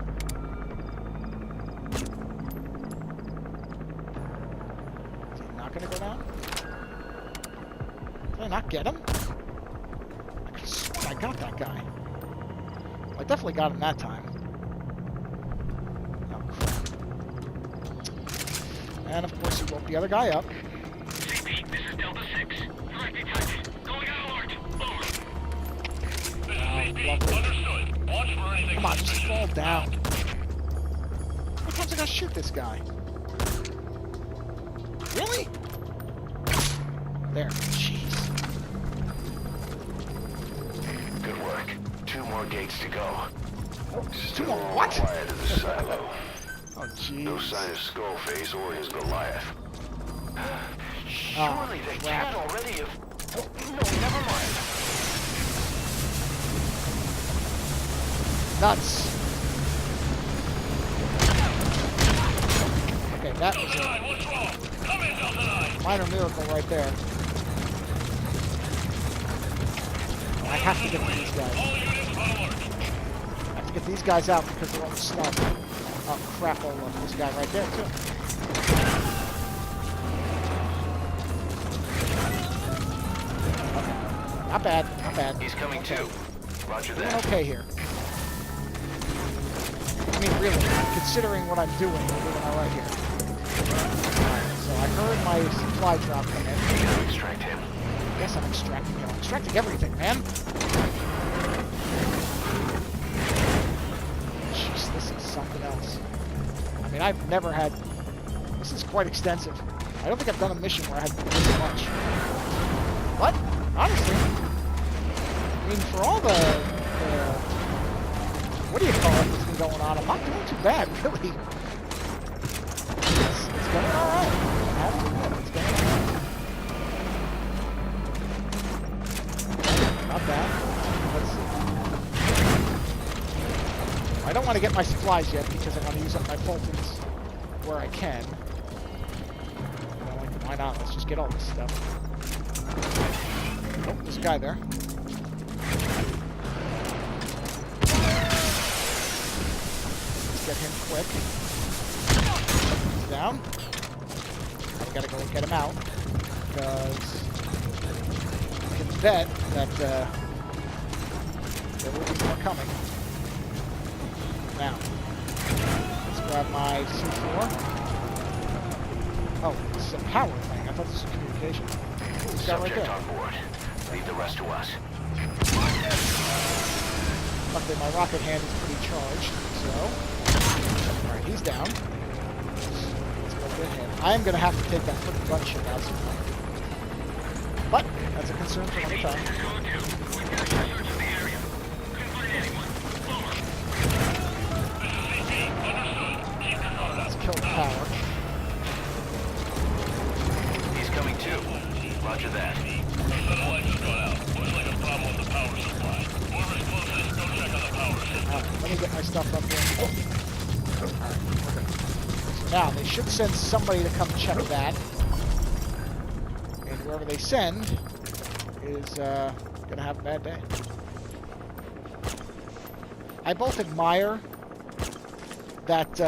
S1: Is he not going to go down? Did I not get him? I could have sworn I got that guy. I definitely got him that time. Oh, crap. And of course he woke the other guy up.
S4: CP, this is Delta 6. Threat detected. Going on alert. Over. This is CP.
S1: Lovely.
S4: Understood. Watch for anything.
S1: Come on, just fall down. How many times I gotta shoot this guy? Really? There. Jeez.
S2: Good work. 2 more gates to go.
S1: Two more what?
S3: Quiet as a silo.
S1: Oh, jeez.
S3: No sign of Skullface or his Goliath.
S2: Surely they
S1: crap.
S2: can't already have... Oh, no, never mind.
S1: Nuts. Okay, that was
S4: Delta 9, what's wrong? Come in, Delta 9.
S1: a minor miracle right there. I have to get these guys.
S4: All units on alert.
S1: I have to get these guys out because they're on the slump. Oh crap, oh look, this guy right there too. Okay. Not bad, not bad.
S2: He's coming
S1: Okay.
S2: too. Roger
S1: Doing
S2: that.
S1: okay here. I mean, really, considering what I'm doing, I'm doing alright here. Alright, so I heard my supply drop come in.
S2: You gotta extract him.
S1: Yes, I'm extracting it. I'm extracting everything, man. Jeez, this is something else. I mean, I've never had... This is quite extensive. I don't think I've done a mission where I had this much. But, honestly, I mean, for all the what do you call it that's been going on, I'm not doing too bad, really. It's going alright. I have to admit, it's going alright. Not bad. Let's see. I don't want to get my supplies yet because I want to use up my Fultons where I can. You know, like, why not? Let's just get all this stuff. Oh, there's a guy there. Let's get him quick. down. I gotta go get him out because you can bet that there will be more coming. Now, let's grab my C4. Oh, this is a power thing. I thought this was communication. Ooh, this guy right
S2: Subject
S1: there.
S2: on board. Leave the rest to us.
S1: Luckily, my rocket hand is pretty charged, so... Alright, he's down. Let's go get him. I am going to have to take that freaking gunship out soon. But, that's a concern for another time. Let's kill the power.
S2: He's coming too. Roger that.
S1: Alright, let me get my stuff up here. Alright, okay. So now, they should send somebody to come check that. And whoever they send is gonna have a bad day. I both admire that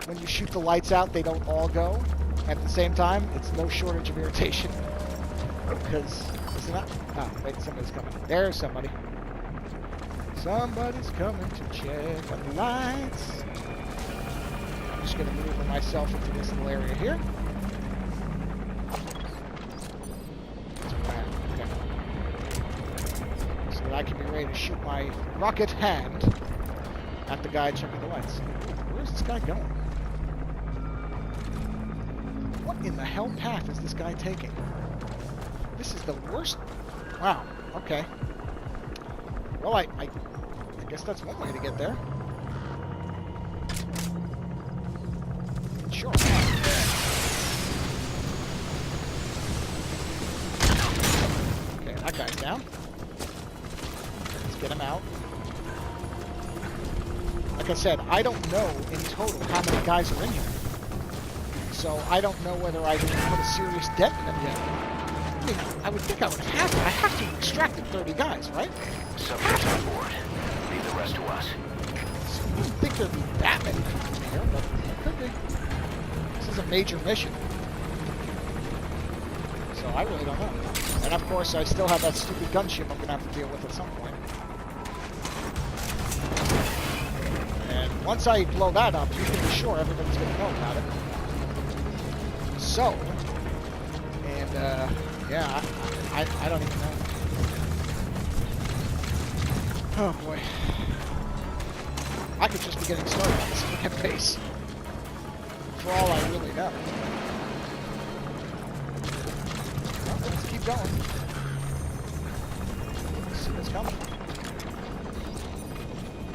S1: when you shoot the lights out, they don't all go. At the same time, it's no shortage of irritation. Because, isn't that? Ah, wait, somebody's coming. There's somebody. Somebody's coming to check on the lights. I'm just going to maneuver myself into this little area here. Okay. So that I can be ready to shoot my rocket hand at the guy checking the lights. Where's this guy going? What in the hell path is this guy taking? This is the worst. Wow. Okay. Well, I guess that's one way to get there. Sure. Okay, that guy's down. Let's get him out. Like I said, I don't know in total how many guys are in here. So I don't know whether I didn't put a serious dent in them yet. I mean, I would think I would have to. I have to have extracted 30 guys, right?
S2: Subject on board. Leave the rest to us.
S1: So I wouldn't think there'd be that many people in here, but it could be. This is a major mission. So I really don't know. And of course, I still have that stupid gunship I'm going to have to deal with at some point. And once I blow that up, you can be sure everybody's going to know about it. So, and yeah, I don't even know. Oh boy. I could just be getting started on this freaking base. For all I really know. Well, let's keep going. Let's see what's coming.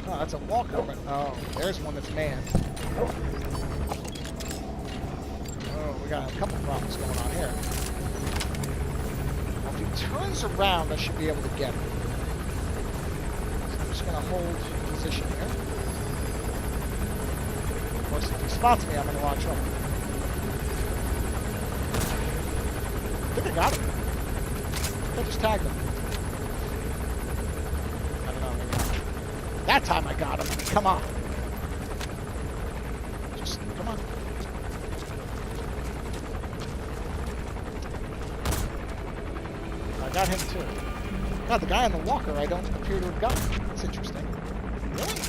S1: Oh, that's a walker, but oh, there's one that's manned. Oh, we got a couple problems going on here. Now, if he turns around, I should be able to get him. So I'm just going to hold position here. Of course, if he spots me, I'm in a lot of trouble. I think I got him. I just tagged him. I don't know, maybe not. That time I got him. Come on. Just, come on. I got him too. God, the guy on the walker I don't appear to have gotten. That's interesting. Really?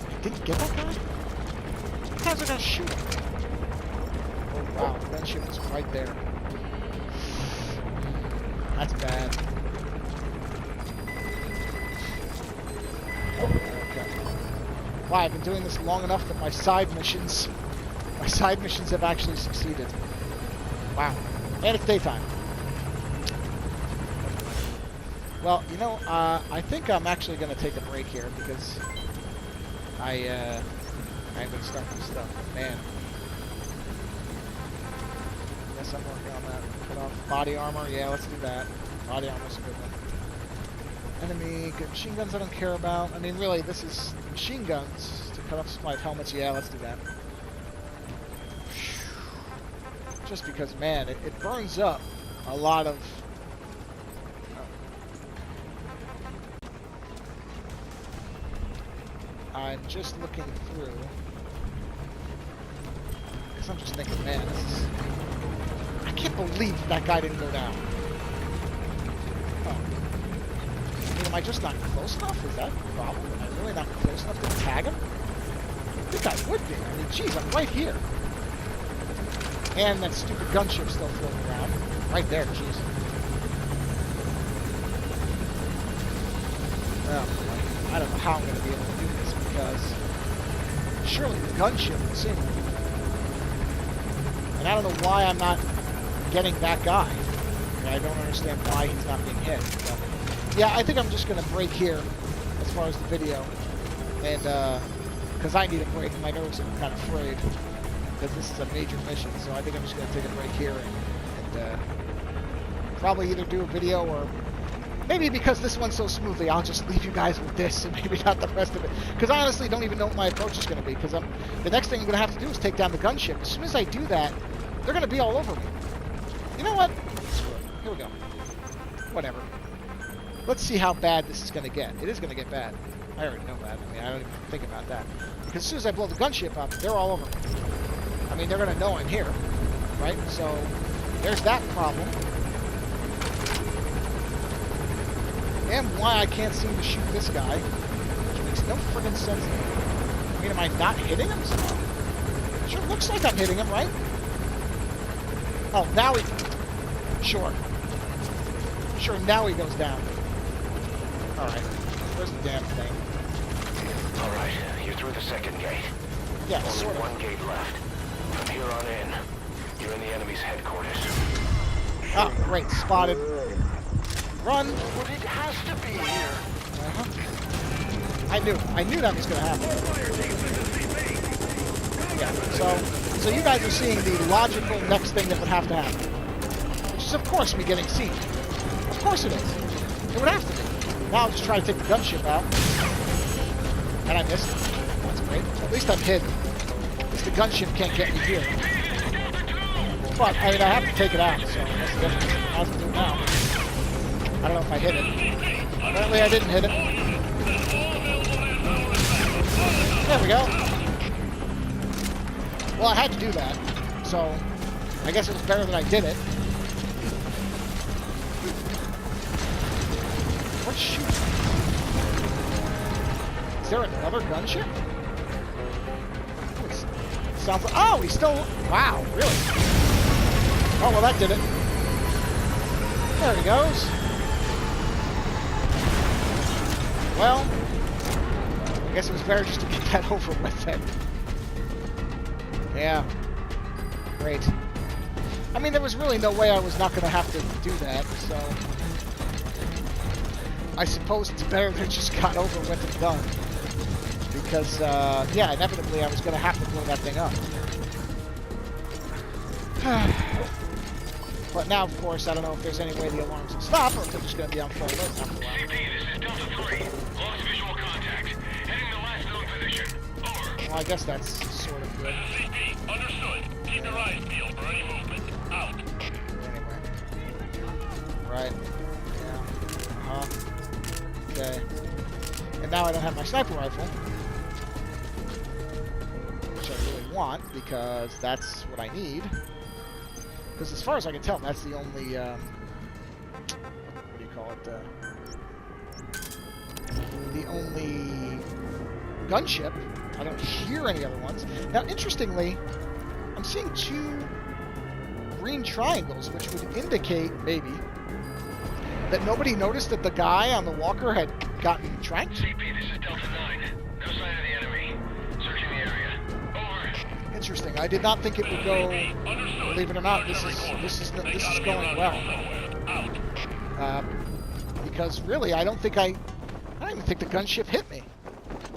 S1: I didn't get that guy? How's I gonna shoot him? Oh wow, the gunship is right there. That's bad. Okay. Wow, I've been doing this long enough that my side missions have actually succeeded. Wow. And it's daytime. Well, you know, I think I'm actually going to take a break here because I'm going to start this stuff. Man. Yes, I'm working on that. Cut off body armor. Yeah, let's do that. Body armor's a good one. Enemy machine guns I don't care about. I mean, really, this is machine guns to cut off supplied helmets. Yeah, let's do that. Just because, man, it burns up a lot of... I'm just looking through. Because I'm just thinking, man, I can't believe that guy didn't go down. Oh. I mean, am I just not close enough? Is that the problem? Am I really not close enough to tag him? I think I would be. I mean, geez, I'm right here. And that stupid gunship still floating around. Right there, jeez. Well, I don't know how I'm going to be able to do this because surely the gunship will see me. And I don't know why I'm not getting that guy. And I don't understand why he's not being hit. But yeah, I think I'm just going to break here as far as the video. And, because I need a break. My nerves are kind of frayed. Because this is a major mission. So I think I'm just going to take a break here and probably either do a video or maybe because this went so smoothly, I'll just leave you guys with this and maybe not the rest of it. Because I honestly don't even know what my approach is going to be. Because the next thing I'm going to have to do is take down the gunship. As soon as I do that, they're going to be all over me. You know what? Screw it. Here we go. Whatever. Let's see how bad this is going to get. It is going to get bad. I already know that. I mean, I don't even think about that. Because as soon as I blow the gunship up, they're all over me. I mean, they're going to know I'm here. Right? So, there's that problem. And why I can't seem to shoot this guy, which makes no friggin' sense. I mean, am I not hitting him? Sure looks like I'm hitting him, right? Oh, now he... Sure. Sure, now he goes down. Alright. Where's the damn thing?
S2: Alright, you're through the second gate.
S1: Yeah,
S2: Only
S1: sort of.
S2: one gate left. From here on in, you're in the enemy's headquarters.
S1: Ah, great. Spotted. Run!
S2: But it has to be here.
S1: I knew that was going to happen. Yeah, so you guys are seeing the logical next thing that would have to happen. Which is, of course, me getting sieged. Of course it is. It would have to be. Now I'll just try to take the gunship out. And I missed. That's great. At least I'm hidden. At least the gunship can't get me here. But, I mean, I have to take it out, so that's the difference. I have to do it now. I don't know if I hit it. Apparently I didn't hit it. There we go. Well, I had to do that, so I guess it was better that I did it. What's shooting? Is there another gunship? It sounds like... Oh, he's still... Wow, really? Oh, well, that did it. There he goes. Well, I guess it was better just to get that over with then. Yeah. Great. I mean, there was really no way I was not going to have to do that, so... I suppose it's better that it just got over with and done. Because, yeah, inevitably I was going to have to blow that thing up. But now, of course, I don't know if there's any way the alarms will stop, or if they're just going to be on full alert after a while.
S4: CP, this is Delta 3. Lost visual contact. Heading to last known position. Over.
S1: Well, I guess that's sort of good.
S4: CP, understood. Keep your eyes peeled for any movement. Out.
S1: Anyway. Right. Yeah. Uh-huh. Okay. And now I don't have my sniper rifle. Which I really want, because that's what I need. Because as far as I can tell, that's the only, what do you call it, the only gunship. I don't hear any other ones. Now, interestingly, I'm seeing 2 green triangles, which would indicate, maybe, that nobody noticed that the guy on the walker had gotten tranked.
S4: CP, this is Delta 9. No sign of the enemy. Searching the area. Over.
S1: Interesting. I did not think it would go. Believe it or not, this is going well. Because really, I don't even think the gunship hit me.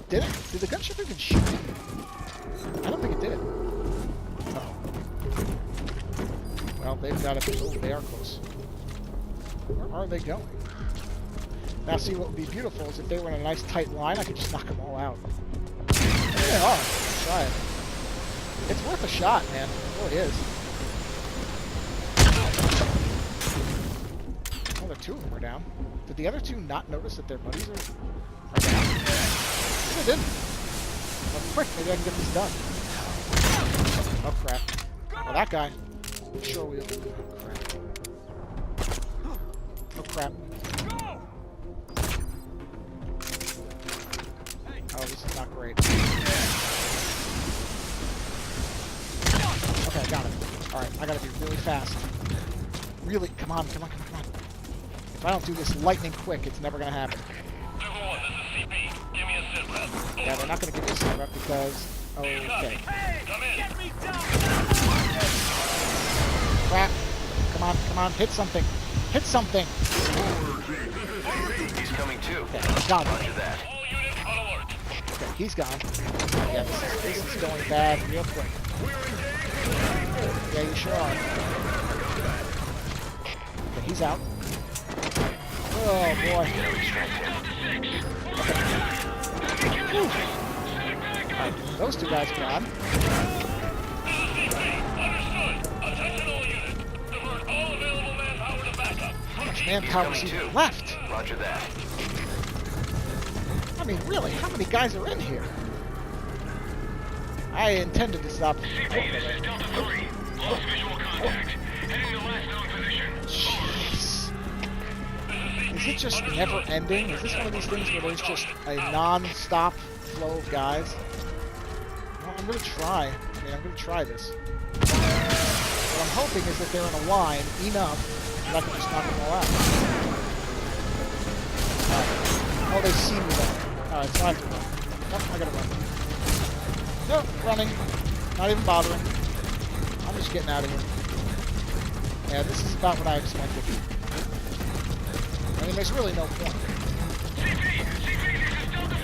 S1: Did it? Did the gunship even shoot me? I don't think it did. Oh. Well, they've got to be. Oh, they are close. Where are they going? Now, see, what would be beautiful is if they were in a nice tight line, I could just knock them all out. There they are. Try it. It's worth a shot, man. It really is. Oh, there 2 of them are down. Did the other 2 not notice that their buddies are down? Maybe they didn't. Well, quick, maybe I can get this done. Oh crap. Well, that guy. Sure we. Oh crap. Oh crap. Oh, this is not great. Okay, I got it. Alright, I gotta be really fast. Really, come on. If I don't do this lightning quick, it's never gonna happen.
S4: 2-1, this is CP. Give me a sit rep.
S1: Yeah, they're not gonna give me a sit rep because... Okay.
S4: Come in.
S1: Crap. Come on, hit something. Hit something!
S2: He's coming too.
S1: Okay, got him.
S2: Roger that.
S4: All units on alert.
S1: Okay, he's gone. Yeah, this is going bad real quick. Yeah, you sure are. Okay, he's out. Oh, boy.
S2: Gotta extract him.
S1: Alright, those two guys are gone.
S4: Understood. Attention all units. Divert all available manpower to backup.
S1: How much manpower is even left?
S2: Roger that.
S1: I mean, really, how many guys are in here? I intended to stop.
S4: CP, this is Delta 3. Lost visual contact. Heading to last known position.
S1: Jeez. Is it just never ending? Is this one of these things where there's just a non-stop flow of guys? Well, I'm gonna try. I'm gonna try this. What I'm hoping is that they're in a line enough that I can just knock them all out. Alright. Oh, they see me though. Alright, so I have to run. Nope, I gotta run. Nope, running. Not even bothering. I'm just getting out of here. Yeah, this is about what I expected. I mean, there's really no point.
S4: CP, this is Delta 4.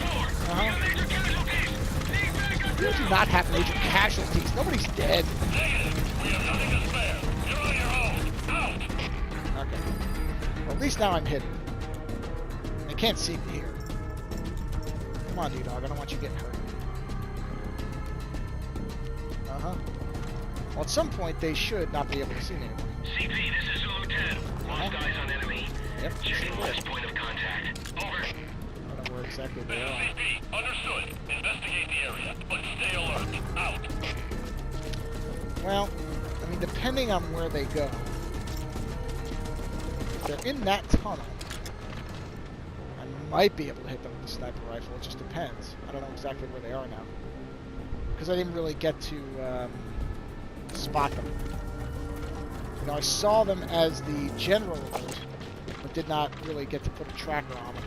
S1: Uh-huh.
S4: Major casualties. Need backup.
S1: We do not have major casualties. Nobody's dead.
S4: Negative. We have nothing to spare. You're on your own. Out.
S1: Okay. Well, at least now I'm hidden. They can't see me here. Come on, D-Dog. I don't want you getting hurt. Uh-huh. Well, at some point, they should not be able to see me anymore.
S4: CP, this is Zulu 10. Lost eyes on enemy.
S1: Yep.
S4: Checking last point of contact. Over.
S1: I don't know where exactly
S4: This
S1: they
S4: is
S1: are.
S4: CP. Understood. Investigate the area, but stay alert. Out.
S1: Well, I mean, depending on where they go. If they're in that tunnel, I might be able to hit them with a sniper rifle. It just depends. I don't know exactly where they are now. Because I didn't really get to spot them. You know, I saw them as the general alert, but did not really get to put a tracker on them.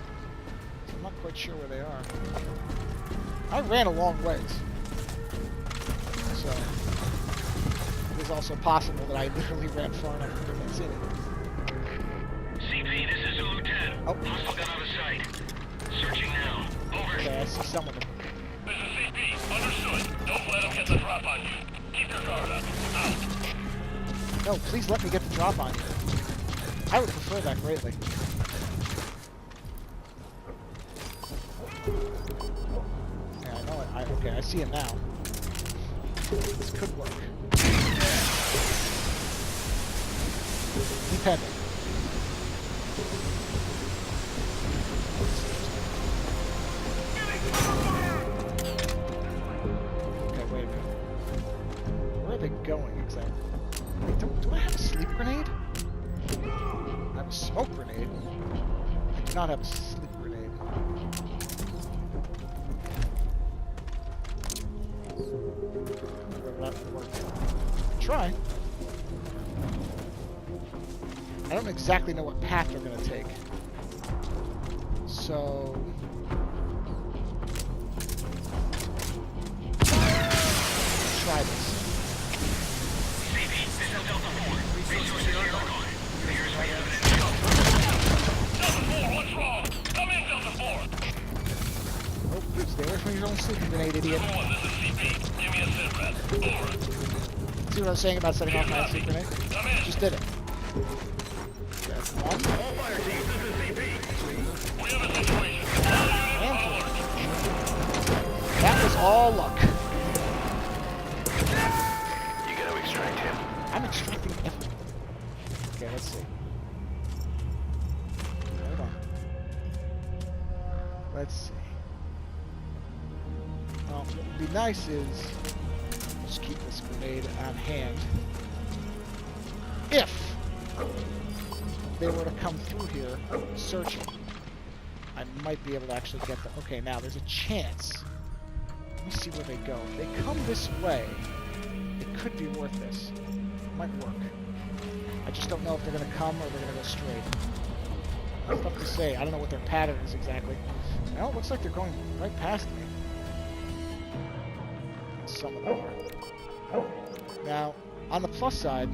S1: So I'm not quite sure where they are. I ran a long ways. So it is also possible that I literally ran far enough for them to see me.
S4: CP, this is Zulu 10.
S1: Oh.
S4: Hostile gun out of sight. Searching now. Over.
S1: Okay, I see some of them.
S4: This is CP. Understood. Don't let them get the drop on you. Keep your guard up. Out.
S1: No, please let me get the drop on you. I would prefer that greatly. Yeah, I know it. Okay, I see him now. This could work. Depending. Okay, wait a minute. Where are they going exactly? Wait, do I have a sleep grenade? I have a smoke grenade. I do not have a sleep grenade. Whether that would work. Try. I don't exactly know what path they're going to take. So... try this.
S4: CP, this is Delta 4. Resources are gone. Clears right evidence. Delta 4, what's wrong? Come in, Delta 4.
S1: Oh, stay away from your own sleeping grenade, idiot.
S4: 1, this is CP. Give me a sit rep. Over.
S1: See what I was saying about setting off my
S4: Copy.
S1: sleep grenade?
S4: Come in.
S1: Just did it. That's one.
S4: We have a situation. All units on alert.
S1: That was all luck.
S2: You gotta extract him.
S1: I'm extracting everything. Okay, let's see. Hold on. Let's see. Well, what would be nice is Just keep this grenade on hand. If they were to come through here searching, I might be able to actually get them. Okay, now there's a chance. Let me see where they go. If they come this way, it could be worth this. Might work. I just don't know if they're going to come or they're going to go straight. That's tough to say. I don't know what their pattern is exactly. Well, it looks like they're going right past me. Some of them are. Now, on the plus side,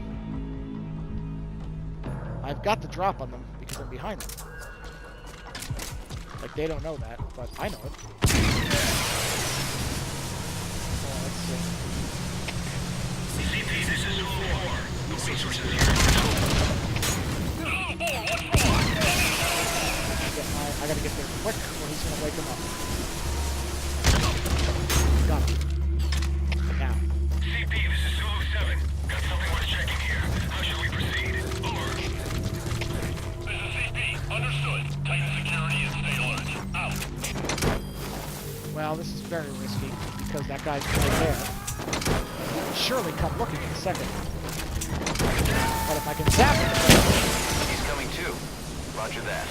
S1: I've got the drop on them because I'm behind them. Like, they don't know that, but I know it. Oh, let's see.
S4: CP, this is Zulu 4. Resources here. Zulu 4, what's wrong?
S1: I gotta get there quick or he's gonna wake him up. Got him. Now.
S4: CP, this is Zulu 7. Got something worth checking here. How should we proceed? Over. This is CP. Understood. Tighten security and stay alert. Out.
S1: Well, this is very risky because that guy's right there. He'll surely come looking in a second. But if I can zap him,
S2: He's coming too. Roger that.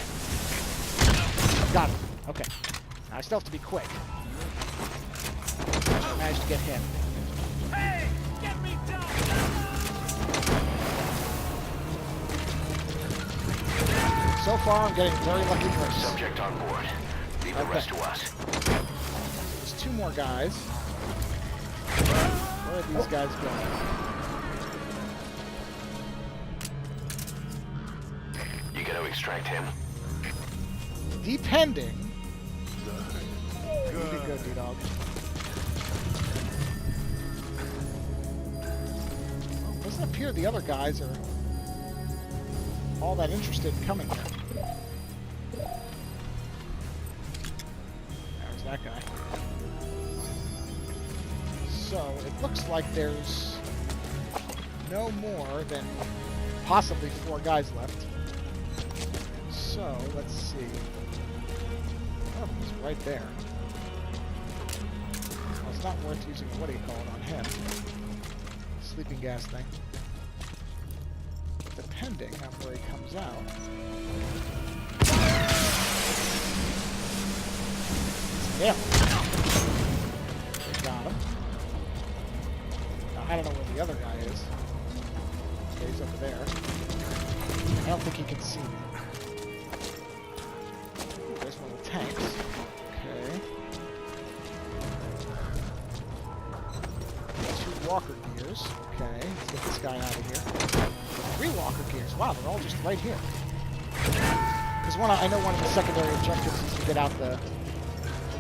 S1: got him. Okay. Now I still have to be quick. I managed to get him.
S4: Hey! Get me down!
S1: So far, I'm getting very lucky first.
S2: Subject on board. Leave the
S1: Okay.
S2: rest to us.
S1: There's two more guys. Where are these guys going?
S2: You gotta extract him.
S1: Depending. Pretty good, D-Dog. Well, doesn't appear the other guys are all that interested in coming here. There's that guy. So, it looks like there's no more than possibly 4 guys left. So, let's see. Oh, he's right there. Well, it's not worth using what do you call it on him. Sleeping gas thing. Depending on where he comes out. Yeah. Got him. Now, I don't know where the other guy is. Okay, he's over there. I don't think he can see me. Ooh, there's one of the tanks. Okay. Two walker gears. Okay, let's get this guy out of here. 3 walker gears. Wow, they're all just right here. Because I know one of the secondary objectives is to get out the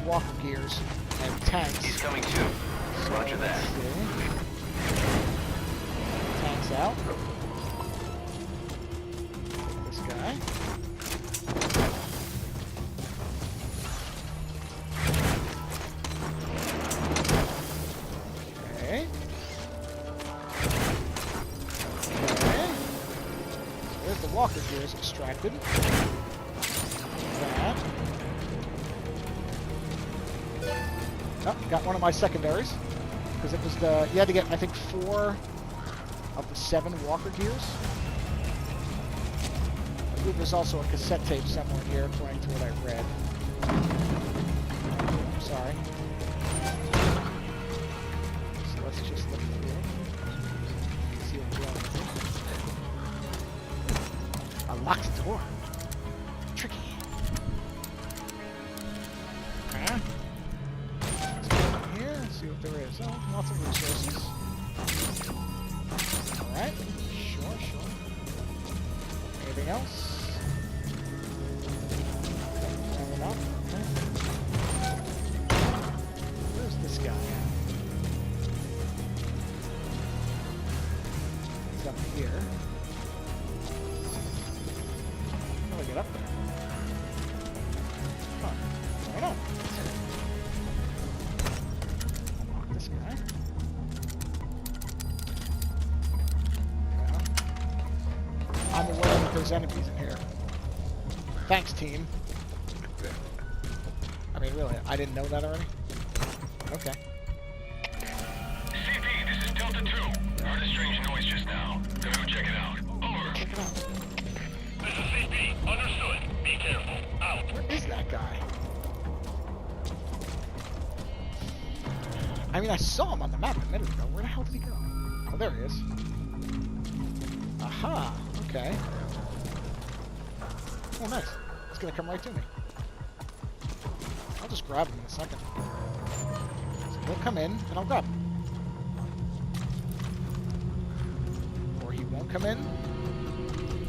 S1: walker gears and tanks.
S2: He's coming too. Roger that.
S1: Let's see. Tanks out. This guy. Okay. Okay. There's the walker gears extracted. That. Oh, got one of my secondaries. Because it was the... You had to get, I think, 4 of the 7 walker gears. I believe there's also a cassette tape somewhere here, according to what I read. I'm sorry. So let's just look through. See what's wrong with it. A locked door. Tricky. Huh? Let's go in here and see what there is. Oh, lots of resources. Alright. Sure, sure. Anything else? No, not. Okay. Where's this guy at? He's up here. How do I get up there? Huh. I don't know. Unlock this guy. Well, I'm aware that there's enemies in here. Thanks, team. I mean, really, I didn't know that already? Okay.
S4: CP, this Delta 2. Heard a strange noise just now. Gonna go check it out. Over.
S1: Check it out.
S4: This is CP. Understood. Be careful. Out.
S1: Where is that guy? I mean, I saw him on the map a minute ago. Where the hell did he go? Oh, there he is. Aha. Okay. Oh, nice. He's gonna come right to me. I'll just grab him in a second. So he'll come in, and I'll grab him. Or he won't come in.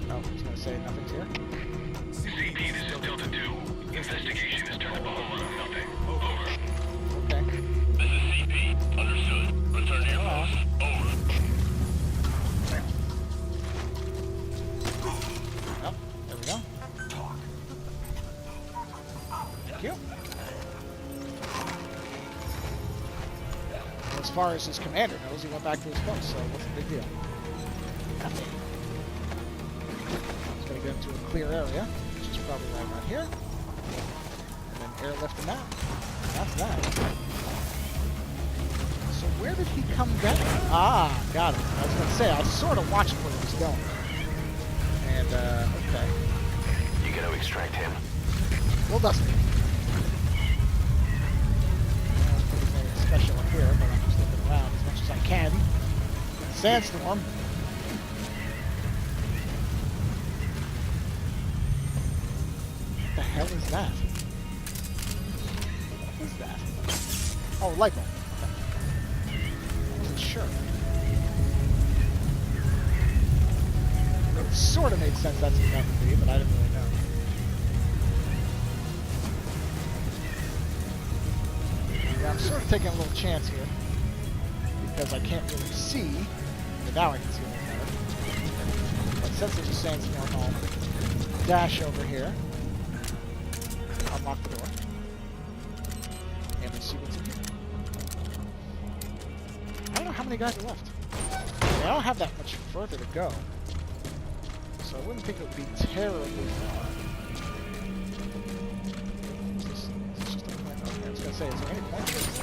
S1: Oh, he's gonna say nothing's here.
S4: CP, this is Delta 2. Investigation has turned up a whole lot of nothing. Over.
S1: Okay.
S4: This is CP. Understood. Return to your post. Over.
S1: Yep, there we go. Thank you. As far as his commander knows, he went back to his post, so what's the big deal? Nothing. He's going to get into a clear area, which is probably right around here. And then airlift him out. That's that. So where did he come down? Ah, got it. I was going to say, I was sort of watching where he was going. And, okay.
S2: You gonna extract him?
S1: Well, doesn't he? Anything special up here, but I'm just looking around as much as I can. Sandstorm. What the hell is that? What is that? Oh, light bulb. Okay. I wasn't sure. It sort of made sense that's what that would be, but I didn't really know. Yeah, I'm sort of taking a little chance here because I can't really see, but now I can see a little better. But since there's a sandstorm, I'll dash over here, unlock the door, and we'll see what's in here. I don't know how many guys are left. I don't have that much further to go, so I wouldn't think it would be terribly far. Say, is there any point to this?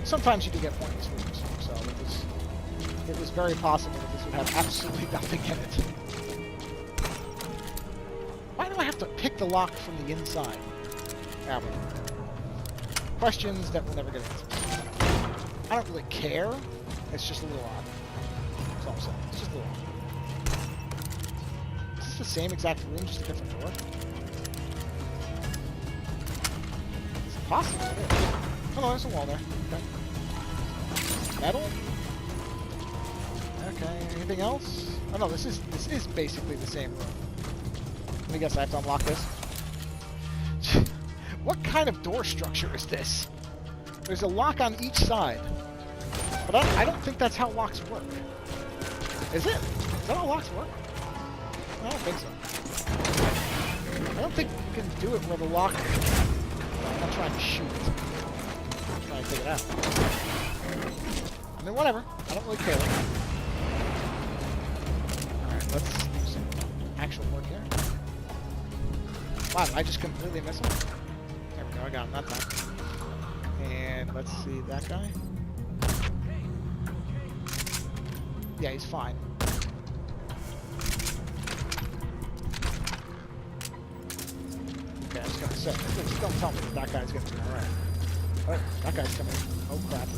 S1: Sometimes you do get pointless rooms, so it was very possible that this would have absolutely nothing in it. Why do I have to pick the lock from the inside? Ah, well. Questions that will never get answered. I don't really care. It's just a little odd. That's all I'm saying. It's just a little odd. Is this the same exact room, just a different door? Possible. Oh no, there's a wall there. Okay. Metal? Okay, anything else? Oh no, this is basically the same room. Let me guess, I have to unlock this. What kind of door structure is this? There's a lock on each side. But I don't think that's how locks work. Is it? Is that how locks work? I don't think so. I don't think you can do it where the lock... I'm not trying to shoot it. I'm trying to take it out. I mean, whatever. I don't really care. Alright, let's do some actual work here. Wow, I just completely miss him. There we go, I got him that time. And let's see that guy. Yeah, he's fine. Okay, I was gonna say, just don't tell me that guy's gonna be alright. Oh, that guy's coming. Oh crap.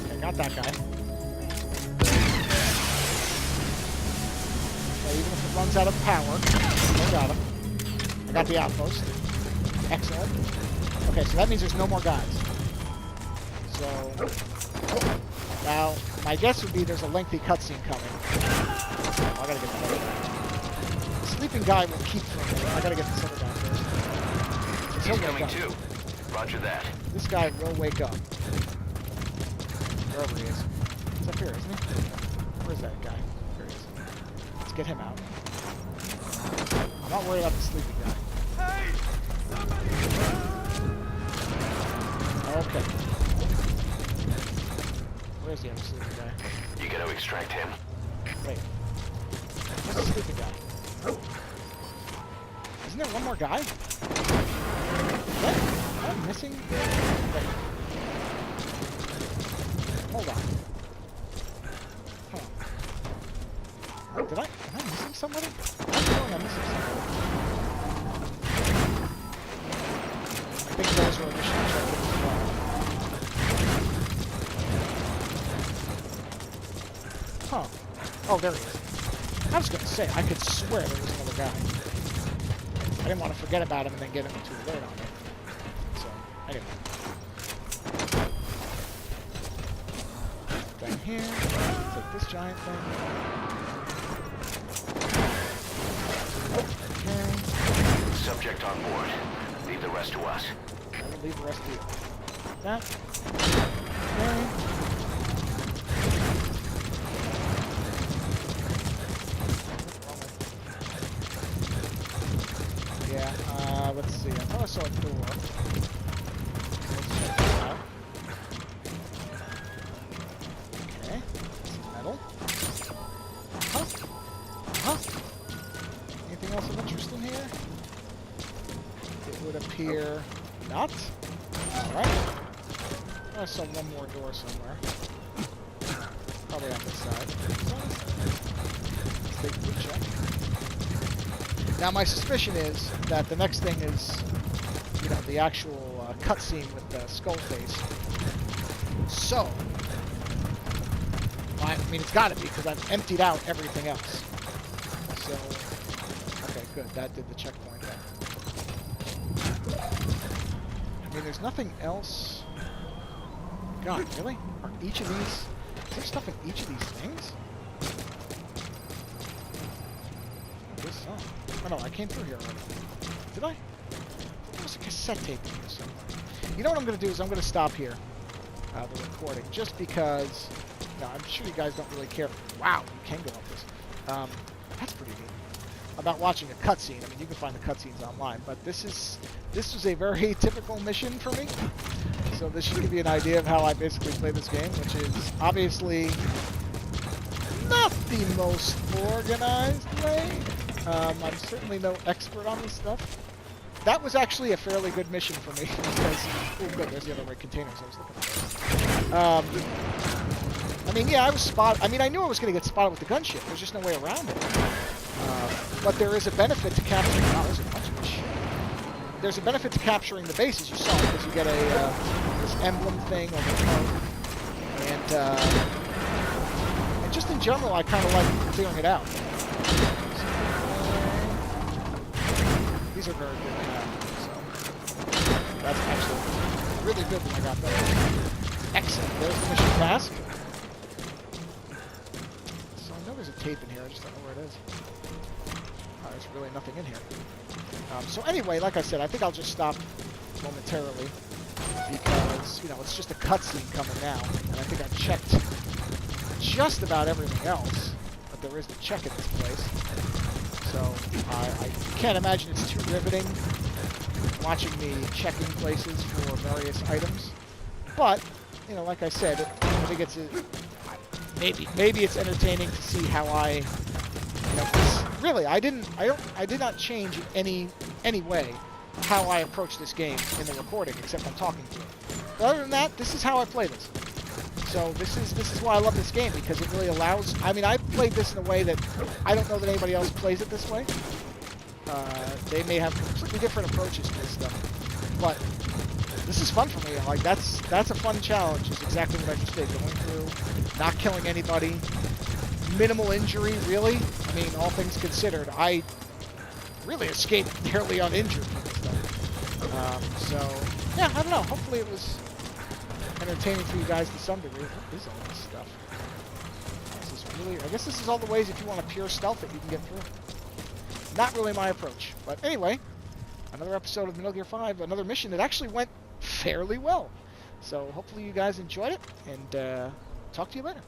S1: Okay, got that guy. Okay, even if it runs out of power, I got him. I got the outpost. Excellent. Okay, so that means there's no more guys. So, now, my guess would be there's a lengthy cutscene coming. Oh, I gotta get that other guy. The sleeping guy will keep for me. I gotta get this other guy first.
S2: He's coming too. Roger that.
S1: This guy will wake up. Wherever he is. He's up here, isn't he? Where's that guy? Here he is. Let's get him out. I'm not worried about the sleeping guy. Okay. Where's the other sleeping guy?
S2: You gonna extract him?
S1: Wait. Where's the sleeping guy? Isn't there one more guy? What? Am I missing? Wait. Hold on. Huh. Am I missing somebody? I'm feeling I'm missing somebody. I think those were additional check-ins as well. Huh. Oh, there he is. I was going to say, I could swear there was another guy. I didn't want to forget about him and then get him too late on it. So, anyway. Down here. Take this giant thing. Okay.
S2: Subject on board. Leave the rest to us.
S1: I will leave the rest to you. That. Okay. Yeah, let's see. I thought I saw a door. Let's check this out. Okay. Some metal. Huh? Huh? Anything else of interest in here? It would appear not. Alright. I saw one more door somewhere. Probably on this side. Let's take a good check. Now my suspicion is that the next thing is, you know, the actual cutscene with the skull face. So, I mean, it's got to be because I've emptied out everything else. So, okay, good. That did the checkpoint there. I mean, there's nothing else. God, really? Are each of these? Is there stuff in each of these things? I guess so. Oh no, I came through here already. Did I? There was a cassette tape in here somewhere. You know what I'm going to do is I'm going to stop here, the recording, just because, you know, I'm sure you guys don't really care. Wow, you can go up this. That's pretty neat. About watching a cutscene. I mean, you can find the cutscenes online, but this was a very typical mission for me. So this should give you an idea of how I basically play this game, which is obviously not the most organized way. I'm certainly no expert on this stuff. That was actually a fairly good mission for me because, oh good, there's the other red containers I was looking for. I mean, yeah, I knew I was going to get spotted with the gunship. There's just no way around it. But there is a benefit to capturing. Wow, there's a bunch of shit. There's a benefit to capturing the base, as you saw, because you get a this emblem thing on the front, and just in general, I kind of like clearing it out. These are very good to have, so that's actually really good when I got those. Excellent. There's the mission task. So I know there's a tape in here. I just don't know where it is. Oh, there's really nothing in here. So anyway, like I said, I think I'll just stop momentarily because, you know, it's just a cutscene coming now, and I think I've checked just about everything else that there is to check at this place. So I can't imagine it's too riveting watching me checking places for various items. But, you know, like I said, I think it's maybe it's entertaining to see how I, you know, really I did not change in any way how I approach this game in the recording, except I'm talking to it. But other than that, this is how I play this. So this is why I love this game, because it really allows. I mean, I played this in a way that I don't know that anybody else plays it this way. They may have completely different approaches to this stuff, but this is fun for me. Like that's a fun challenge. Is exactly what I just did. Going through, not killing anybody, minimal injury. Really, I mean, all things considered, I really escaped fairly uninjured from this stuff. So yeah, I don't know. Hopefully it was entertaining for you guys to some degree. What is all this stuff? This is really, I guess this is all the ways if you want to pure stealth it, you can get through. Not really my approach. But anyway, another episode of Metal Gear 5, another mission that actually went fairly well. So hopefully you guys enjoyed it, and talk to you later.